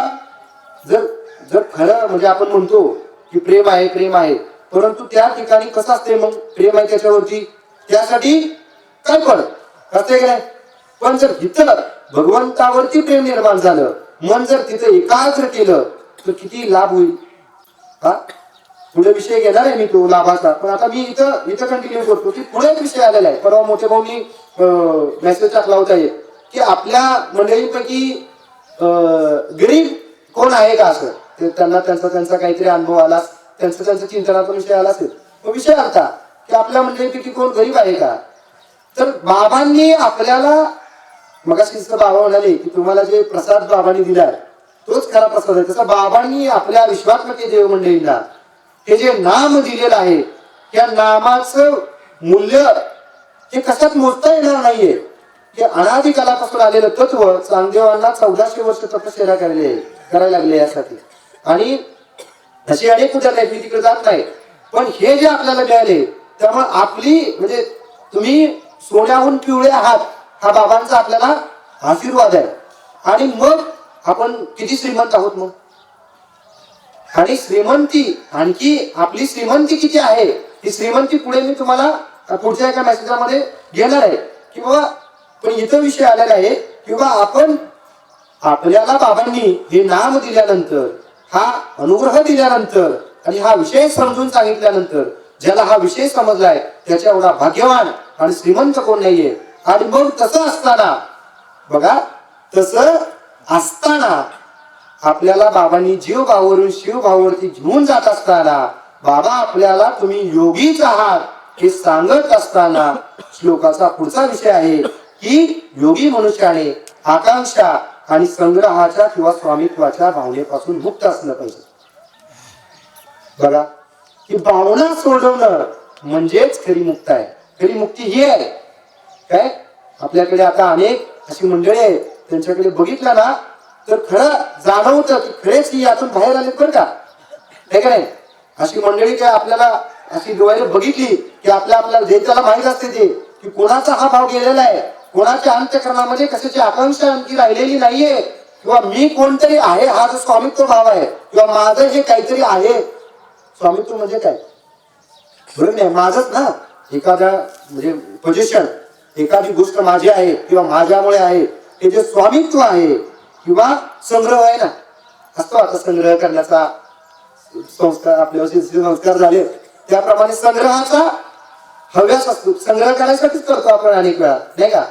जर खरं म्हणजे आपण म्हणतो की प्रेम आहे, परंतु त्या ठिकाणी कसं असते मग प्रेम आहे त्याच्यावरती, त्यासाठी काय पण असते की नाही. पण जर इथं भगवंतावरती प्रेम निर्माण झालं, मन जर तिथं एकाग्र केलं तर किती लाभ होईल. हा पुढे विषय घेणार आहे मी तो लाभाचा, पण आता मी इथं कंटिन्यू करतो की पुढे एक विषय आलेला आहे. परवा मोठे भाऊनी मेसेज टाकला होता की आपल्या मंडळींपैकी गरीब कोण आहे का, असं त्यांना त्यांचा काहीतरी अनुभव आला, त्यांचा चिंतनाचा विषय आला असेल. तो विषय आलता की आपल्या मंडळीपैकी कोण गरीब आहे का. तर बाबांनी आपल्याला मगाशी बाबा म्हणाले की तुम्हाला जे प्रसाद बाबांनी दिलाय तोच खरा प्रसाद आहे. तसा बाबांनी आपल्या विश्वात्मक देव मंडळींना हे जे नाम दिलेलं आहे, त्या नामाचं मूल्य हे कशात मोजता येणार नाहीये. हे अनादिकालापासून आलेलं तत्व चांगदेवांना 1400 वर्ष तपश्चर्या करायला लागले यासाठी. आणि अशी अनेक उदाहरण आहेत, मी तिकडे जात नाही. पण हे जे आपल्याला मिळाले त्यामुळे आपली म्हणजे तुम्ही सोन्याहून पिवळे आहात हा बाबांचा आपल्याला आशीर्वाद आहे. आणि मग आपण किती श्रीमंत आहोत मग. आणि श्रीमंती आणखी आपली श्रीमंती किती आहे ही श्रीमंती पुढे मी तुम्हाला पुढच्या एका मेसेजमध्ये घेणार आहे. किंवा पण इथं विषय आलेला आहे किंवा आपण आपल्याला बाबांनी हे नाम दिल्यानंतर, हा अनुग्रह दिल्यानंतर आणि हा विषय समजून सांगितल्यानंतर ज्याला हा विषय समजलाय त्याच्या एवढा भाग्यवान आणि श्रीमंत कोण नाहीये. आणि मग तसं असताना बघा, तसं असताना आपल्याला बाबांनी जीव भावावरून शिव भावावरती घेऊन जात असताना बाबा आपल्याला तुम्ही योगीच आहात हे सांगत असताना श्लोकाचा पुढचा विषय आहे की योगी मनुष्याने आकांक्षा आणि संग्रहाच्या किंवा स्वामित्वाच्या भावनेपासून मुक्त असलं पाहिजे. बघा, ही भावना सोडवणं म्हणजेच खरी मुक्त आहे. खरी मुक्ती ही आहे काय. आपल्याकडे आता अनेक अशी मंडळी आहेत, त्यांच्याकडे बघितलं ना तर खरं जाणवतं की खरेच ही यातून बाहेर आले बरं का, हे का नाही. अशी मंडळी काय आपल्याला अशी डोळ्याने बघितली की आपल्याला जे त्याला माहित असते ते की कोणाचा हा भाव गेलेला आहे, कोणाच्या अंतःकरणामध्ये कशाची आकांक्षा आणखी राहिलेली नाहीये, किंवा मी कोणतरी आहे हा जो स्वामित्व भाव आहे, किंवा माझं हे काहीतरी आहे. स्वामित्व म्हणजे काय, बरोबर नाही, माझंच ना. एखादा म्हणजे पोझिशन, एखादी गोष्ट माझी आहे किंवा माझ्यामुळे आहे, हे जे स्वामित्व आहे किंवा संग्रह आहे ना, असतो आता संग्रह करण्याचा संस्कार आपल्यावर संस्कार झाले त्याप्रमाणे संग्रहाचा हव्यास असतो. संग्रह करायसाठीच करतो आपण अनेक वेळा, नाही का,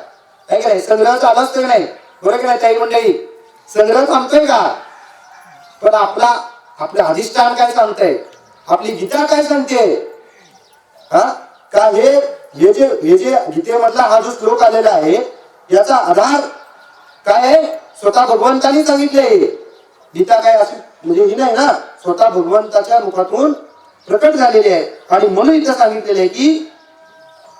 नाही का नाही. संग्रह चालू असतो नाही, बरोबर की नाही. काही मंडळी संग्रह थांबतोय का, पण आपलं अधिष्ठान काय सांगतंय, आपली गीता काय सांगते, हा का हे जे गीतेमधला हा जो श्लोक आलेला आहे याचा आधार काय आहे, स्वतः भगवंतांनी सांगितले. गीता काय अशी म्हणजे ही नाही ना, स्वतः भगवंताच्या मुखातून प्रकट झालेली आहे. आणि म्हणून इथं सांगितलेले आहे की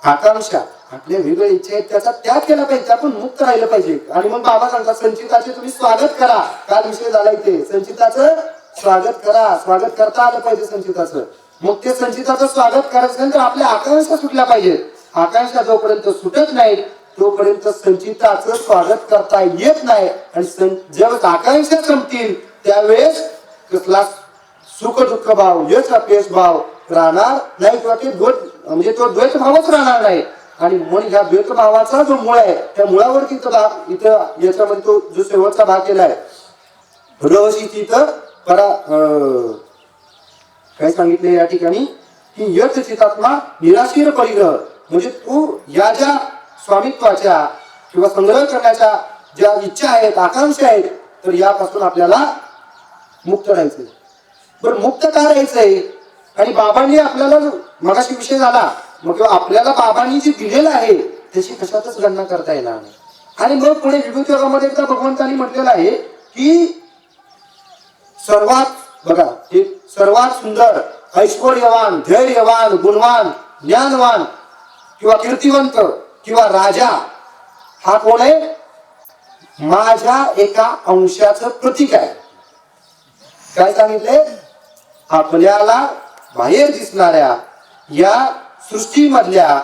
आकांक्षा, आपल्या वेगळ्या इच्छा आहेत त्याचा त्याग केला पाहिजे, त्यातून मुक्त राहिलं पाहिजे. आणि मग बाबा सांगतात संचिताचे तुम्ही स्वागत करा. काल विषय झाला इथे, संचिताचं स्वागत करा, स्वागत करता आलं पाहिजे संचिताचं. मग ते संचिताचं स्वागत करायचं नंतर आपल्या आकांक्षा सुटल्या पाहिजेत. आकांक्षा जोपर्यंत सुटत नाही तोपर्यंत संचिताचं स्वागत करता येत नाही. आणि ज्यावेळेस आकांक्षा संपतील त्यावेळेस कसला सुख दुःख भाव, यश अपयश भाव राहणार नाही, किंवा ते म्हणजे तो द्वैत भावच राहणार नाही. आणि मग ह्या द्वैत भावाचा जो मूळ आहे त्या मुळावरती इथं याच्यामध्ये तो जो शेवटचा भाग केलाय रहसी तिथं काय सांगितले या ठिकाणी की यथ चितात्मा निराशीर परिग्रह, म्हणजे तू या ज्या स्वामित्वाच्या किंवा संग्रह करण्याच्या ज्या इच्छा आहेत, आकांक्षा आहेत, तर यापासून आपल्याला मुक्त राहायचंय. बरं मुक्त का राहायचंय? आणि बाबांनी आपल्याला मगाशी विषय झाला, मग किंवा आपल्याला बाबांनी जे दिलेलं आहे त्याची कशातच गणना करता येणार नाही. आणि मग पुढे विभूती योगामध्ये एकदा भगवंतांनी म्हटलेलं आहे की सर्वात बघा हे सर्वात सुंदर ऐश्वर्यवान, धैर्यवान, गुणवान, ज्ञानवान किंवा कीर्तिवंत किंवा राजा हा कोण आहे? माझ्या एका अंशाचं प्रतीक आहे. काय सांगितले? आपल्याला बाहेर दिसणाऱ्या या सृष्टीमधल्या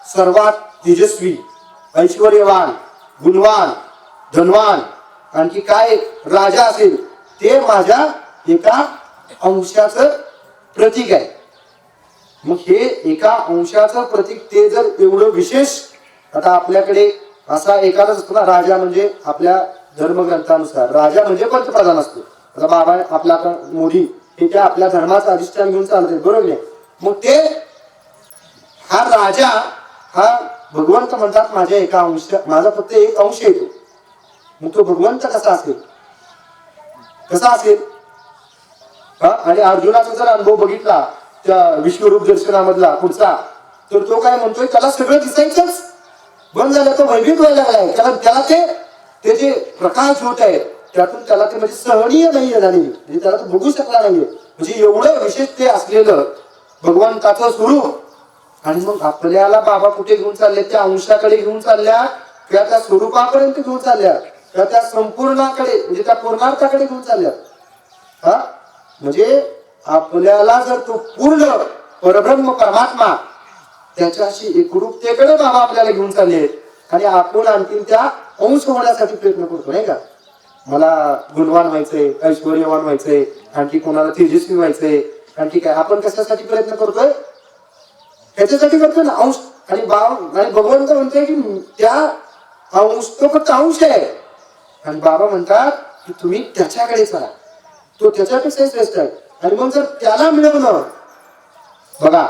सर्वात तेजस्वी, ऐश्वर्यवान, गुणवान, धनवान, आणखी काय राजा असेल ते माझ्या एका अंशाचं प्रतीक आहे. मग हे एका अंशाचं प्रतीक ते जर एवढं विशेष, आता आपल्याकडे असा एखादाच असतो ना, राजा म्हणजे आपल्या धर्मग्रंथानुसार राजा म्हणजे पंतप्रधान असतो. आता बाबा आपला मोदी हे त्या आपल्या धर्माचं अधिष्ठान घेऊन चालते, बरोबर आहे. मग ते हा राजा हा भगवंत म्हणतात माझ्या एका अंश, माझा फक्त एक अंश येतो. मग तो भगवंत कसा असेल? कसा असेल? आणि अर्जुनाचा जर अनुभव बघितला त्या विश्वरूप दर्शनामधला पुढचा, तर तो काय म्हणतोय, त्याला सगळं दिसायचंच बंद झालं, तो भयभीत व्हायला लागलाय. त्याला ते जे प्रकाश होत आहे त्यातून त्याला ते म्हणजे सहनीय नाहीये झालेली, म्हणजे त्याला तो बघू शकला नाहीये. म्हणजे एवढं विशेष ते असलेलं भगवंताचं स्वरूप. आणि मग आपल्याला बाबा कुठे घेऊन चालले? त्या अंशाकडे घेऊन चालल्या किंवा त्या स्वरूपापर्यंत घेऊन चालल्या किंवा त्या संपूर्णाकडे म्हणजे त्या पूर्णार्थाकडे घेऊन चालल्या. हा म्हणजे आपल्याला जर तो पूर्ण परब्रह्म परमात्मा त्याच्याशी एकरूपतेकडे बाबा आपल्याला घेऊन चालले आणि आपण आणखी त्या अंश होण्यासाठी प्रयत्न करतो, नाही का? मला गुणवान व्हायचंय, ऐश्वर्यवान व्हायचंय, आणखी कोणाला तेजस्वी व्हायचंय, आणखी काय आपण कशासाठी प्रयत्न करतोय? त्याच्यासाठी करतोय ना, अंश. आणि भगवंत म्हणतोय की त्या अंश तो फक्त अंश आहे. आणि बाबा म्हणतात की तुम्ही त्याच्याकडे चला, तो त्याच्यापेक्षा श्रेष्ठ आहे. आणि मग जर त्याला मिळवणं, बघा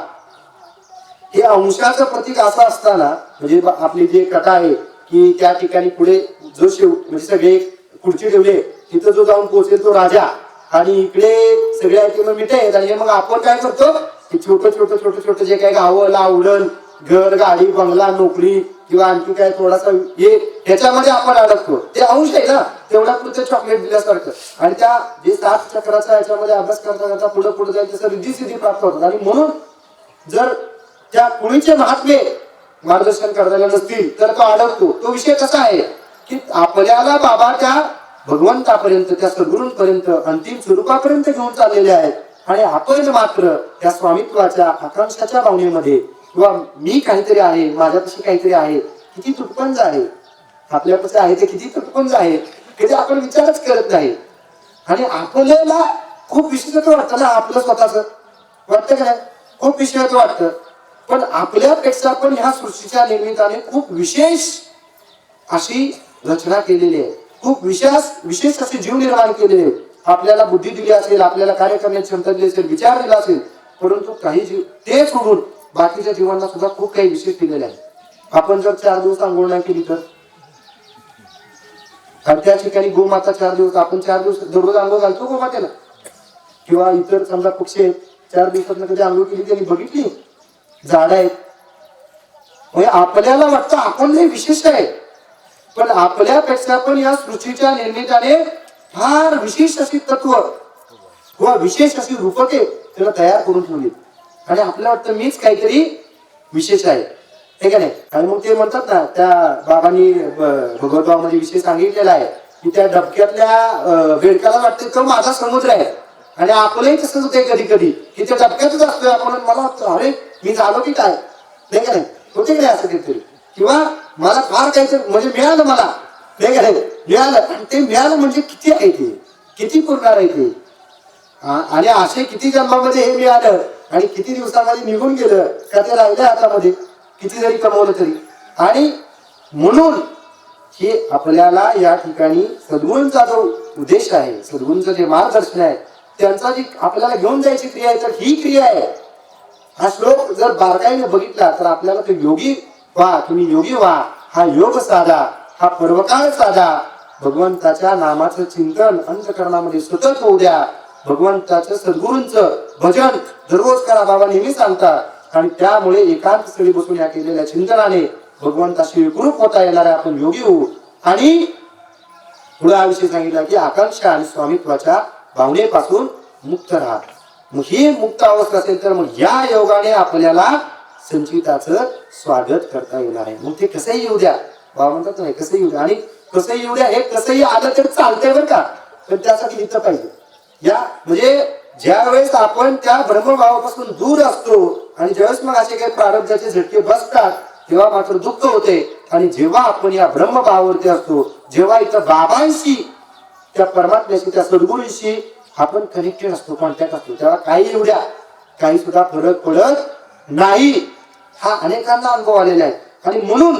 हे अंशाचं प्रतीक असं असताना, म्हणजे आपली जी कथा आहे की त्या ठिकाणी पुढे जो म्हणजे सगळे खुर्ची ठेवले, तिथं जो जाऊन पोहोचेल तो राजा, आणि इकडे सगळे आयटम मिळते. आणि मग आपण काय करतो की छोटं जे काही गावं लावडण, घर, गाडी, बंगला, नोकरी किंवा आणखी काय थोडासा हे ह्याच्यामध्ये आपण अडकतो. ते अंश आहे ना, तेवढा पुढचं चॉकलेट दिल्यासारखं. आणि त्या जे 7 चक्राचा याच्यामध्ये अभ्यास करता पुढे जाईल तसं रिद्धी सिद्धी प्राप्त होतात. आणि म्हणून जर त्या कुणीचे महात्मे मार्गदर्शन करायला नसतील तर तो अडकतो. तो विषय कसा आहे की आपल्याला बाबा त्या भगवंतापर्यंत, त्या सद्गुरूंपर्यंत, अंतिम स्वरूपापर्यंत घेऊन चाललेले आहेत. आणि आपण मात्र त्या स्वामित्वाच्या आकांक्षाच्या भावनेमध्ये किंवा मी काहीतरी आहे, माझ्यापाशी काहीतरी आहे, किती तुटपंज आहे आपल्यापाशी आहे ते, किती तुटपंज आहे ते आपण विचारच करत नाही. आणि आपल्याला खूप विशेषत्व वाटतं ना आपलं स्वतःच, वाटतं का नाही? खूप विशेषत्व वाटतं. पण आपल्यापेक्षा पण ह्या सृष्टीच्या निर्मिताने खूप विशेष अशी रचना केलेली आहे, खूप विशेष असे जीव निर्माण केलेले आहेत. आपल्याला बुद्धी दिली असेल, आपल्याला कार्य करण्याची क्षमता दिली असेल, विचार दिला असेल, परंतु काही जीव ते सोडून बाकीच्या जीवांना सुद्धा खूप काही विशेष दिलेले आहे. आपण जर 4 दिवस आंघोळ नाही केली तर, त्या ठिकाणी गोमाता 4 दिवस, आपण 4 दिवस दररोज आंघोळ घालतो गोमातेला, किंवा इतर समजा पक्षी आहेत 4 दिवसात कधी आंघोळ केली त्यांनी बघितली? झाड आहेत. म्हणजे आपल्याला वाटतं आपण लय विशेष आहे, पण आपल्यापेक्षा पण या सृष्टीच्या निर्मिताने फार विशेष अशी तत्व किंवा विशेष अशी रूपके त्याला तयार करून ठेवली. आणि आपल्याला वाटतं मीच काहीतरी विशेष आहे, हे का नाही? आणि मग ते म्हणतात ना, त्या बाबांनी भगवद्गीतेमध्ये विषय सांगितलेला आहे की त्या डबक्यातल्या बेडकाला वाटतं तो माझा समुद्र आहे. आणि आपलंही तसंच होते कधी कधी की त्या डबक्यातच असतोय आपण, मला वाटतं अरे मी झालो की काय, नाही का नाही? होते की नाही असं काहीतरी? किंवा मला फार काहीतरी म्हणजे मिळालं, मला नाही का नाही मिळालं, आणि ते मिळालं म्हणजे किती आहे ते, किती पुरणार आहे ते. आणि असे किती जन्मामध्ये हे मिळालं आणि किती दिवसामध्ये निघून गेलं का ते राहिलं हातामध्ये, किती जरी कमवलं तरी. आणि म्हणून हे आपल्याला या ठिकाणी सद्गुरूंचा जो उद्देश आहे, सद्गुरूंचं जे मार्गदर्शन आहे, त्यांचा जी आपल्याला घेऊन जायची क्रिया आहे, तर ही क्रिया आहे. हा श्लोक जर बारकाईने बघितला तर आपल्याला ते योगी व्हा, तुम्ही योगी व्हा, हा योग साधा, हा पर्वकाळ साधा, भगवंताच्या नामाचं चिंतन अंतकरणामध्ये सतत होऊ द्या. भगवंताचं सद्गुरूंचं भजन दररोज करा, बाबा नेहमी सांगतात. आणि त्यामुळे एकांत स्थळी बसून या केलेल्या चिंतनाने भगवंताशी एकरूप होता येणार आहे. आपण योगी होऊ. आणि पुढे हा विषय सांगितला की आकांक्षा आणि स्वामित्वाच्या भावनेपासून मुक्त राहा. मग ही मुक्त अवस्था असेल तर मग या योगाने आपल्याला संचिताचं स्वागत करता येणार आहे. मग ते कसंही येऊ द्या, बाबा म्हणतात नाही कसंही येऊ द्या. आणि कसंही येऊ द्या, हे कसंही आलं तर चालतंय बरं का, पण त्यासाठी इथं पाहिजे. या म्हणजे ज्या वेळेस आपण त्या ब्रह्मभावापासून दूर असतो आणि ज्यावेळेस मग असे काही प्रारब्धाचे झटके बसतात तेव्हा मात्र दुःख होते. आणि जेव्हा आपण या ब्रह्मभावावरती असतो, जेव्हा इथं बाबांशी, त्या परमात्म्याशी, त्या सद्गुरूंशी आपण कनेक्टेड असतो, कॉन्टॅक्ट असतो, तेव्हा काही येऊ द्या, काही सुद्धा फरक पडत नाही. हा अनेकांना अनुभव आलेला आहे. आणि म्हणून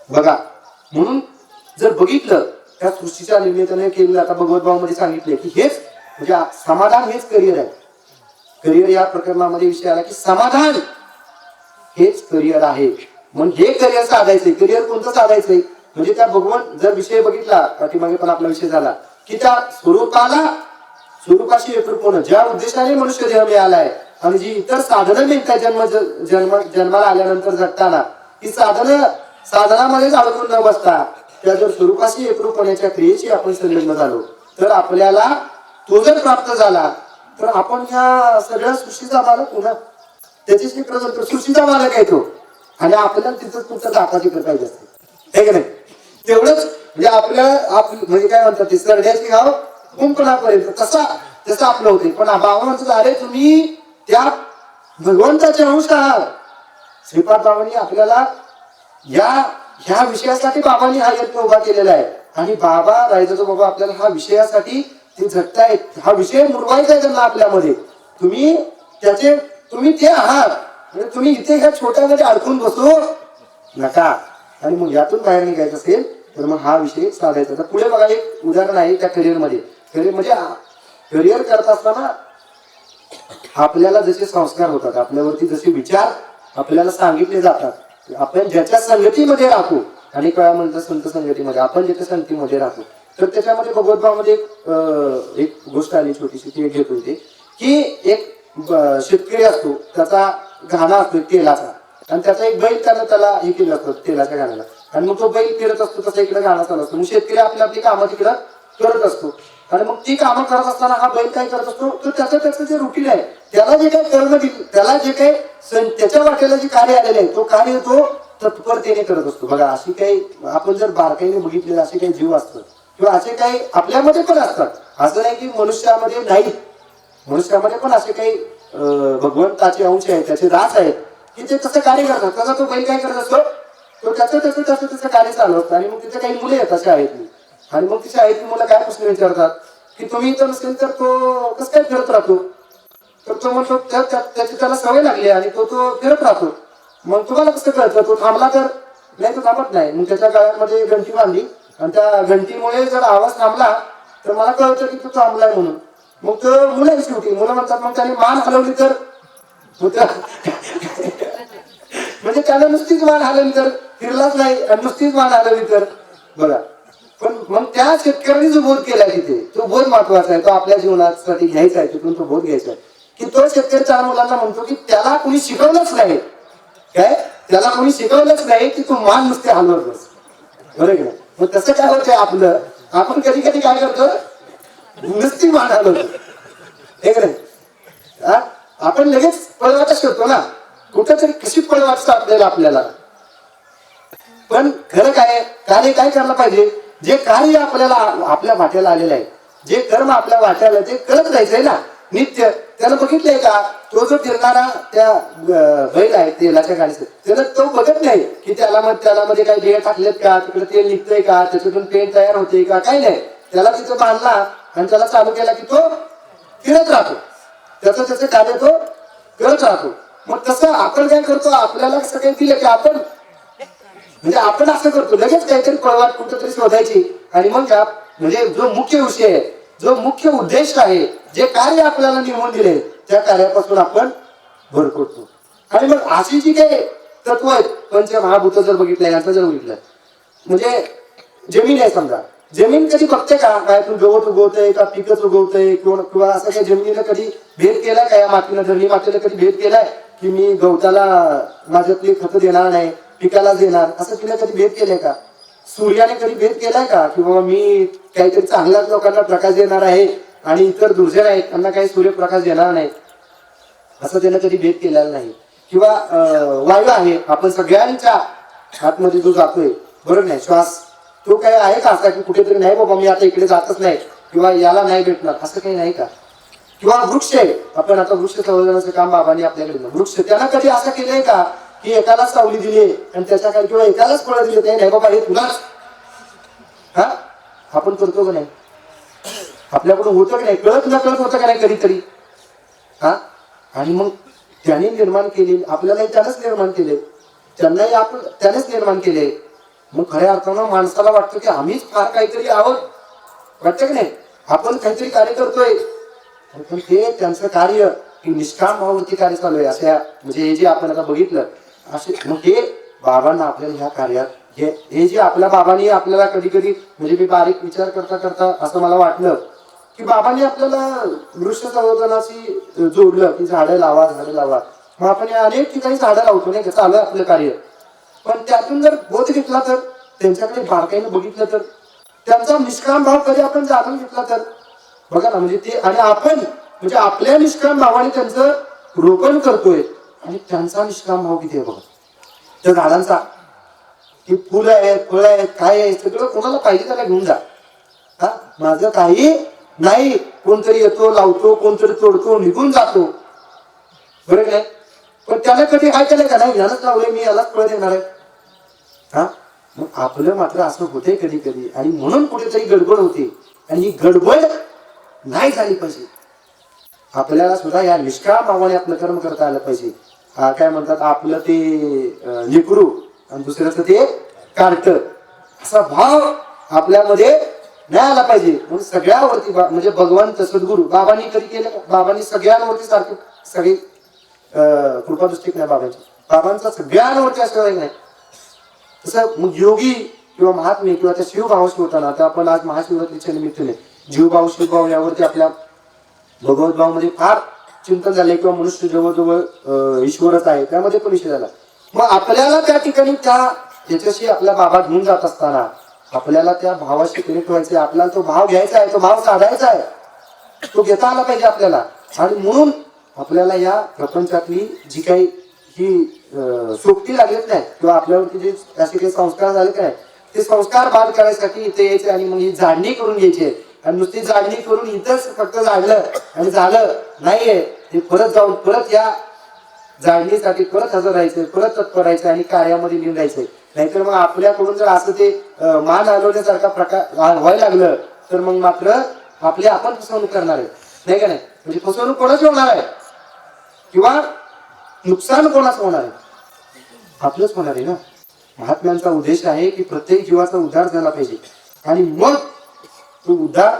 बघा, म्हणून जर बघितलं त्या सृष्टीच्या निर्मितीने केलेलं, आता भगवद्भावामध्ये सांगितले की हेच म्हणजे समाधान हेच करिअर आहे. करिअर या प्रकरणामध्ये विषय आला की समाधान हेच करिअर आहे. मग हे करिअर साधायचंय. करिअर कोणतं साधायचंय म्हणजे त्या भगवंत जर विषय बघितला, पाठीमागे पण आपला विषय झाला की त्या स्वरूपाशी एकरूप होणं, ज्या उद्देशाने मनुष्य देह मिळालाय आणि जी इतर साधनं मिळतात जन्माला आल्यानंतर जगताना, ही साधनामध्येच अडकून न बसता त्या जर स्वरूपाशी एकरूप होण्याच्या क्रियेशी आपण संलग्न झालो तर आपल्याला तो जर प्राप्त झाला तर आपण या सगळ्या सृष्टीचा मालक होणार. त्याच्याशी प्रजंत्र सृष्टीचा मालक आहे तो. आणि आपल्याला तिथं तुमचं दाखवाची पाहिजे असते, हे की नाही. तेवढंच म्हणजे आपल्याला म्हणजे काय म्हणतात ते सरड्याची गाव कुंपणापर्यंत तसं आपलं होते. पण बाबा म्हणतात अरे तुम्ही त्या भगवंताचे अंश आहात. श्रीपाद बाबांनी आपल्याला ह्या विषयासाठी बाबांनी हा यत्न उभा केलेला आहे. आणि बाबा रायजाचा बाबा आपल्याला हा विषयासाठी ते झटतायत. हा विषय मुरवायचा आहे त्यांना आपल्यामध्ये. तुम्ही ते आहात. म्हणजे तुम्ही इथे ह्या छोट्यामध्ये अडकून बसू नका. आणि मग यातून बाहेर निघायचं असेल तर मग हा विषय साधायचा. तर पुढे बघा एक उदाहरण आहे त्या करिअरमध्ये. करिअर करत असताना आपल्याला जसे संस्कार होतात, आपल्यावरती जसे विचार आपल्याला सांगितले जातात, आपण ज्याच्या संगतीमध्ये राहतो, अनेक वेळा म्हणतात संत संगतीमध्ये, आपण ज्याच्या संगतीमध्ये राहतो, तर त्याच्यामध्ये भगवद्भावामध्ये एक गोष्ट आली छोटीशी, ती एक घेतो इथे की एक शेतकरी असतो, त्याचा घाणा असतो तेलाचा, आणि त्याचा एक बैल त्याला हे केलं असतं तेलाच्या घाण्याला, आणि मग तो बैल फिरत असतो, तसा इकडे घाणा चालू असतो. मग शेतकरी आपली कामं तिकडं करत असतो. आणि मग ती कामं करत असताना हा बैल काय करत असतो, तर त्याचं जे रुटीन आहे, त्याला जे काही कर्म दिले, त्याला जे काही त्याच्या वाटेला जे कार्य आलेले आहे, तो कार्य तो तत्परतेने करत असतो. बघा अशी काही आपण जर बारकाईने बघितलेले असे काही जीव असतात किंवा असे काही आपल्यामध्ये पण असतात. असं नाही की मनुष्यामध्ये नाही, मनुष्यामध्ये पण असे काही भगवंताचे अंश आहेत, त्याचे दास आहेत की ते तसं कार्य करतात. तसा तो बैल काय करत असतो, तो त्याचं कार्य चालू असतं. आणि मग तिथे काही मुले येतात शाळेतली, आणि मग ती शाळेतली मुलं काय प्रश्न विचारतात की तुम्ही इथं नसेल तर तो कसं काय फिरत राहतो. तर तो म्हणतो त्याची त्याला सवय लागली आणि तो फिरत राहतो. मग तुम्हाला कसं कळतं तो थांबला तर, नाही तो थांबत नाही. मग त्याच्या गळ्यामध्ये घंटी बांधली आणि त्या घंटीमुळे जर आवाज थांबला तर मला कळतं की तो थांबलाय म्हणून. मग तो मुलं शेवटी मुलं म्हणतात मग त्याने मान हलवली तर, म्हणजे त्याला नुसतीच मान हलवली तर, फिरलाच नाही आणि नुसतीच मान हलवली तर. बघा, पण मग त्या शेतकऱ्यांनी जो बोध केलाय तिथे, तो बोध महत्वाचा आहे, तो आपल्या जीवनासाठी घ्यायचा आहे. तिथून तो बोध घ्यायचा आहे की तो शेतकरी चार मुलांना म्हणतो की त्याला कोणी शिकवलंच नाही, काय त्याला कोणी शिकवलंच नाही की तू मान नुसते हलवत बस, बरोबर आहे. मग तसं काय होतंय आपलं, आपण कधी कधी काय करतो, नुसती मान हलवतो, हे नाही. आपण लगेच पळवाटच करतो ना, कुठंतरी कशी पळवाट आपल्याला. पण खरं काय कार्य काय करायला पाहिजे, जे कार्य आपल्याला आपल्या वाट्याला आलेलं आहे, जे कर्म आपल्या वाट्याला, ते करत राहायचंय ना नित्य. त्याला बघितलंय का, तो जो फिरणारा त्या बैल आहे तेलाच्या गाडीचं, त्याला तो बघत नाही की त्यामध्ये काही बिया टाकलेत का, तिकडे तेल निघतंय का, त्याच्यातून पेंट तयार होते का, काही नाही. त्याला तिथं बांधला आणि त्याला चालू केला की तो फिरत राहतो, त्याचं कार्य तो करत राहतो. मग तसं आपण काय करतो, आपल्याला कसं काही दिलं की आपण म्हणजे आपण असं करतो, लगेच काहीतरी पळवाट कुठंतरी शोधायची, आणि मग म्हणजे जो मुख्य विषय आहे, जो मुख्य उद्देश आहे, जे कार्य आपल्याला निवडून दिले, त्या कार्यापासून आपण भरकटतो. आणि मग अशी जी काही तत्व आहेत, पंचमहाभूत जर बघितलं, यांचं जर बघितलं, म्हणजे जमीन आहे समजा, जमीन कधी बघते का काय तू गवत उगवतंय का पिकच उगवतंय किंवा असं काही जमिनीला कधी भेद केलाय का या मातीनं धरणी मातीला कधी भेद केलाय की मी गवताला माझ्यातली खतं देणार नाही पिकाला देणार असं तिने कधी भेद केलाय का? सूर्याने कधी भेद केलाय का की बाबा मी काहीतरी चांगल्याच लोकांना प्रकाश देणार आहे आणि इतर दुर्जन आहेत त्यांना काही सूर्यप्रकाश देणार नाही असं त्याने कधी भेद केलेला नाही. किंवा वायू आहे आपण सगळ्यांच्या आतमध्ये जो जातोय बरोबर नाही श्वास तो काय आहे का असा की कुठेतरी नाही बाबा मी आता इकडे जातच नाही किंवा याला नाही भेटणार असं काही नाही का? किंवा वृक्ष आहे आपण आता वृक्ष संवर्धनाचं काम बाबांनी आपल्याकडे वृक्ष त्याला कधी असं केलंय का की एकालाच सावली दिली आणि त्याच्या काय किंवा एकालाच फळं दिले ते नाही बाबा हे तुलाच हा आपण करतो का नाही? आपल्याकडून होतं की नाही कळत न कळत होतं का नाही कधीतरी हा? आणि मग त्याने निर्माण केले आपल्यालाही त्यानंच निर्माण केले त्यांनाही आपण त्यानेच निर्माण केले. मग खऱ्या अर्थानं माणसाला वाटतं की आम्हीच फार काहीतरी आहोत वाटतं की नाही आपण काहीतरी कार्य करतोय पण ते त्यांचं कार्य की निष्काम भावावरती कार्य चालू आहे अशा म्हणजे हे जे आपण आता बघितलं असे मग हे बाबांना आपल्याला ह्या कार्यात हे जे आपल्या बाबांनी आपल्याला कधी कधी म्हणजे मी बारीक विचार करता करता असं मला वाटलं की बाबांनी आपल्याला वृक्ष संवर्धनाशी जोडलं की झाडं लावा मग आपण अनेक ठिकाणी झाडं लावतो नाही का चालू आहे आपलं कार्य. पण त्यातून जर बोध घेतला तर त्यांच्याकडे बारकाईनं बघितलं तर त्यांचा निष्काम भाव कधी आपण जाणून घेतला तर बघा ना म्हणजे ते आणि आपण म्हणजे आपल्या निष्काम भावाने त्यांचं रोपण करतोय आणि त्यांचा निष्काम भाव किती आहे बघा त्या झाडांचा की फुलं आहेत फळं आहेत काय आहे सगळं कोणाला पाहिजे त्याला घेऊन जा हा माझं काही नाही कोणतरी येतो लावतो कोणतरी तोडतो निघून जातो बरोबर आहे. पण त्याला कधी काय केलंय का नाही यालाच लावलंय मी यालाच फळ देणार आहे हा. मग आपलं मात्र असं होते कधी कधी आणि म्हणून कुठेतरी गडबड होते आणि ही गडबड नाही झाली पाहिजे. आपल्याला सुद्धा या निष्काम भावाने आपलं कर्म करता आलं पाहिजे. काय म्हणतात आपलं ते लेकरू आणि दुसऱ्याचं ते कार्ट असा भाव आपल्यामध्ये नाही आला पाहिजे. म्हणून सगळ्यावरती म्हणजे भगवंत सद्गुरू बाबांनी कधी केलं बाबांनी सगळ्यांवरती सारखी सगळी कृपादृष्टी नाही बाबांचा सगळ्यांवरती असं नाही तसं. मग योगी किंवा महात्मे किंवा त्या शिवभावाशी होताना आता आपण आज महाशिवरात्रीच्या निमित्ताने जीवभाव शिवभाव यावरती आपल्या भगवत भावामध्ये फार चिंतन झाले किंवा मनुष्य जवळजवळ ईश्वरच आहे त्यामध्ये पण विषय झाला. मग आपल्याला त्या ठिकाणी त्याच्याशी आपला बाबा घेऊन जात असताना आपल्याला त्या भावाशी कनेक्ट व्हायचे आपल्याला तो भाव घ्यायचा आहे तो भाव साधायचा आहे तो घेता आला पाहिजे आपल्याला. आणि म्हणून आपल्याला या प्रपंचातली जी काही ही सोबती लागलेत नाही किंवा आपल्यावरती जे असे काही संस्कार झाले काय ते संस्कार बाद करायसाठी इथे यायचे आणि मग ही झाडणी करून घ्यायची आणि नुसती झाडणी करून इथंच फक्त झाडलं आणि झालं नाहीये ते परत जाऊन परत या झाडणीसाठी परत हजर राहायचं परत तत्पर राहायचं आणि कार्यामध्ये लिहून जायचंय. नाहीतर मग आपल्याकडून जर असं ते मान हलवण्यासारखा प्रकार व्हायला लागलं तर मग मात्र आपण फसवणूक करणार आहे नाही का नाही. म्हणजे फसवणूक कोणाची होणार आहे किंवा नुकसान कोणाचं होणार आहे आपलंच होणार आहे ना. महात्म्यांचा उद्देश आहे की प्रत्येक जीवाचा उद्धार झाला पाहिजे आणि मग तो उद्धार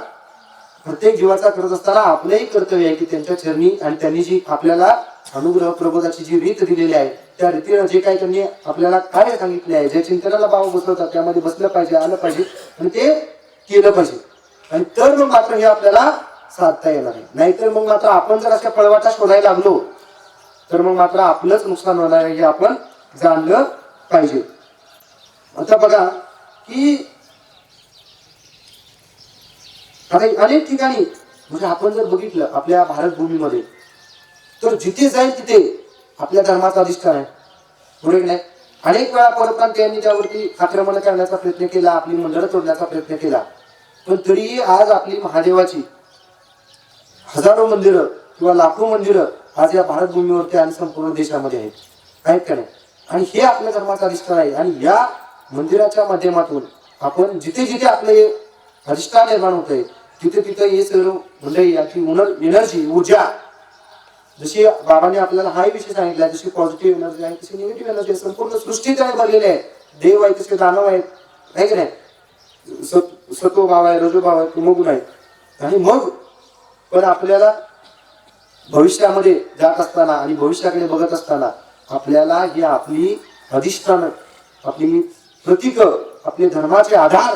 प्रत्येक जीवाचा करत असताना आपलंही कर्तव्य आहे की त्यांच्या चरणी आणि त्यांनी जी आपल्याला अनुग्रह प्रबोधाची जी रीत दिलेली आहे त्या रीतीनं जे काही त्यांनी आपल्याला काय सांगितले आहे जे चिंतनाला भाव बसवतात त्यामध्ये बसलं पाहिजे आलं पाहिजे आणि ते केलं पाहिजे. आणि तर मग मात्र हे आपल्याला साधता येणार आहे. नाहीतर मग मात्र आपण जर अशा पळवाटा शोधायला लागलो तर मग मात्र आपलंच नुकसान होणार आहे हे आपण जाणलं पाहिजे. आता बघा की आता अनेक ठिकाणी म्हणजे आपण जर बघितलं आपल्या भारत भूमीमध्ये तर जिथे जाईल तिथे आपल्या धर्माचा अधिष्ठान आहे बरोबर नाही. अनेक वेळा परप्रांतीयांनी त्यावरती आक्रमण करण्याचा प्रयत्न केला आपली मंडळं तोडण्याचा प्रयत्न केला पण तरीही आज आपली महादेवाची हजारो मंदिरं किंवा लाखो मंदिरं आज या भारत भूमीवरती आणि संपूर्ण देशामध्ये आहेत का नाही. आणि हे आपल्या धर्माचा अधिष्ठान आहे आणि या मंदिराच्या माध्यमातून आपण जिथे जिथे आपले अधिष्ठान निर्माण होत आहे तिथे तिथे हे सर्व मंडळी याची एनर्जी ऊर्जा जशी बाबांनी आपल्याला हाही विषय सांगितला जशी पॉझिटिव्ह एनर्जी आहे तशी निगेटिव्ह एनर्जी आहे संपूर्ण सृष्टीत भरलेले आहे. देव आहे तसे दानव आहेत आहे की नाही सत्व भाव आहे रजो भाव आहे तमोगुण आहे. आणि मग पण आपल्याला भविष्यामध्ये जात असताना आणि भविष्याकडे बघत असताना आपल्याला ही आपली अधिष्ठान आपली प्रतीक आपले धर्माचे आधार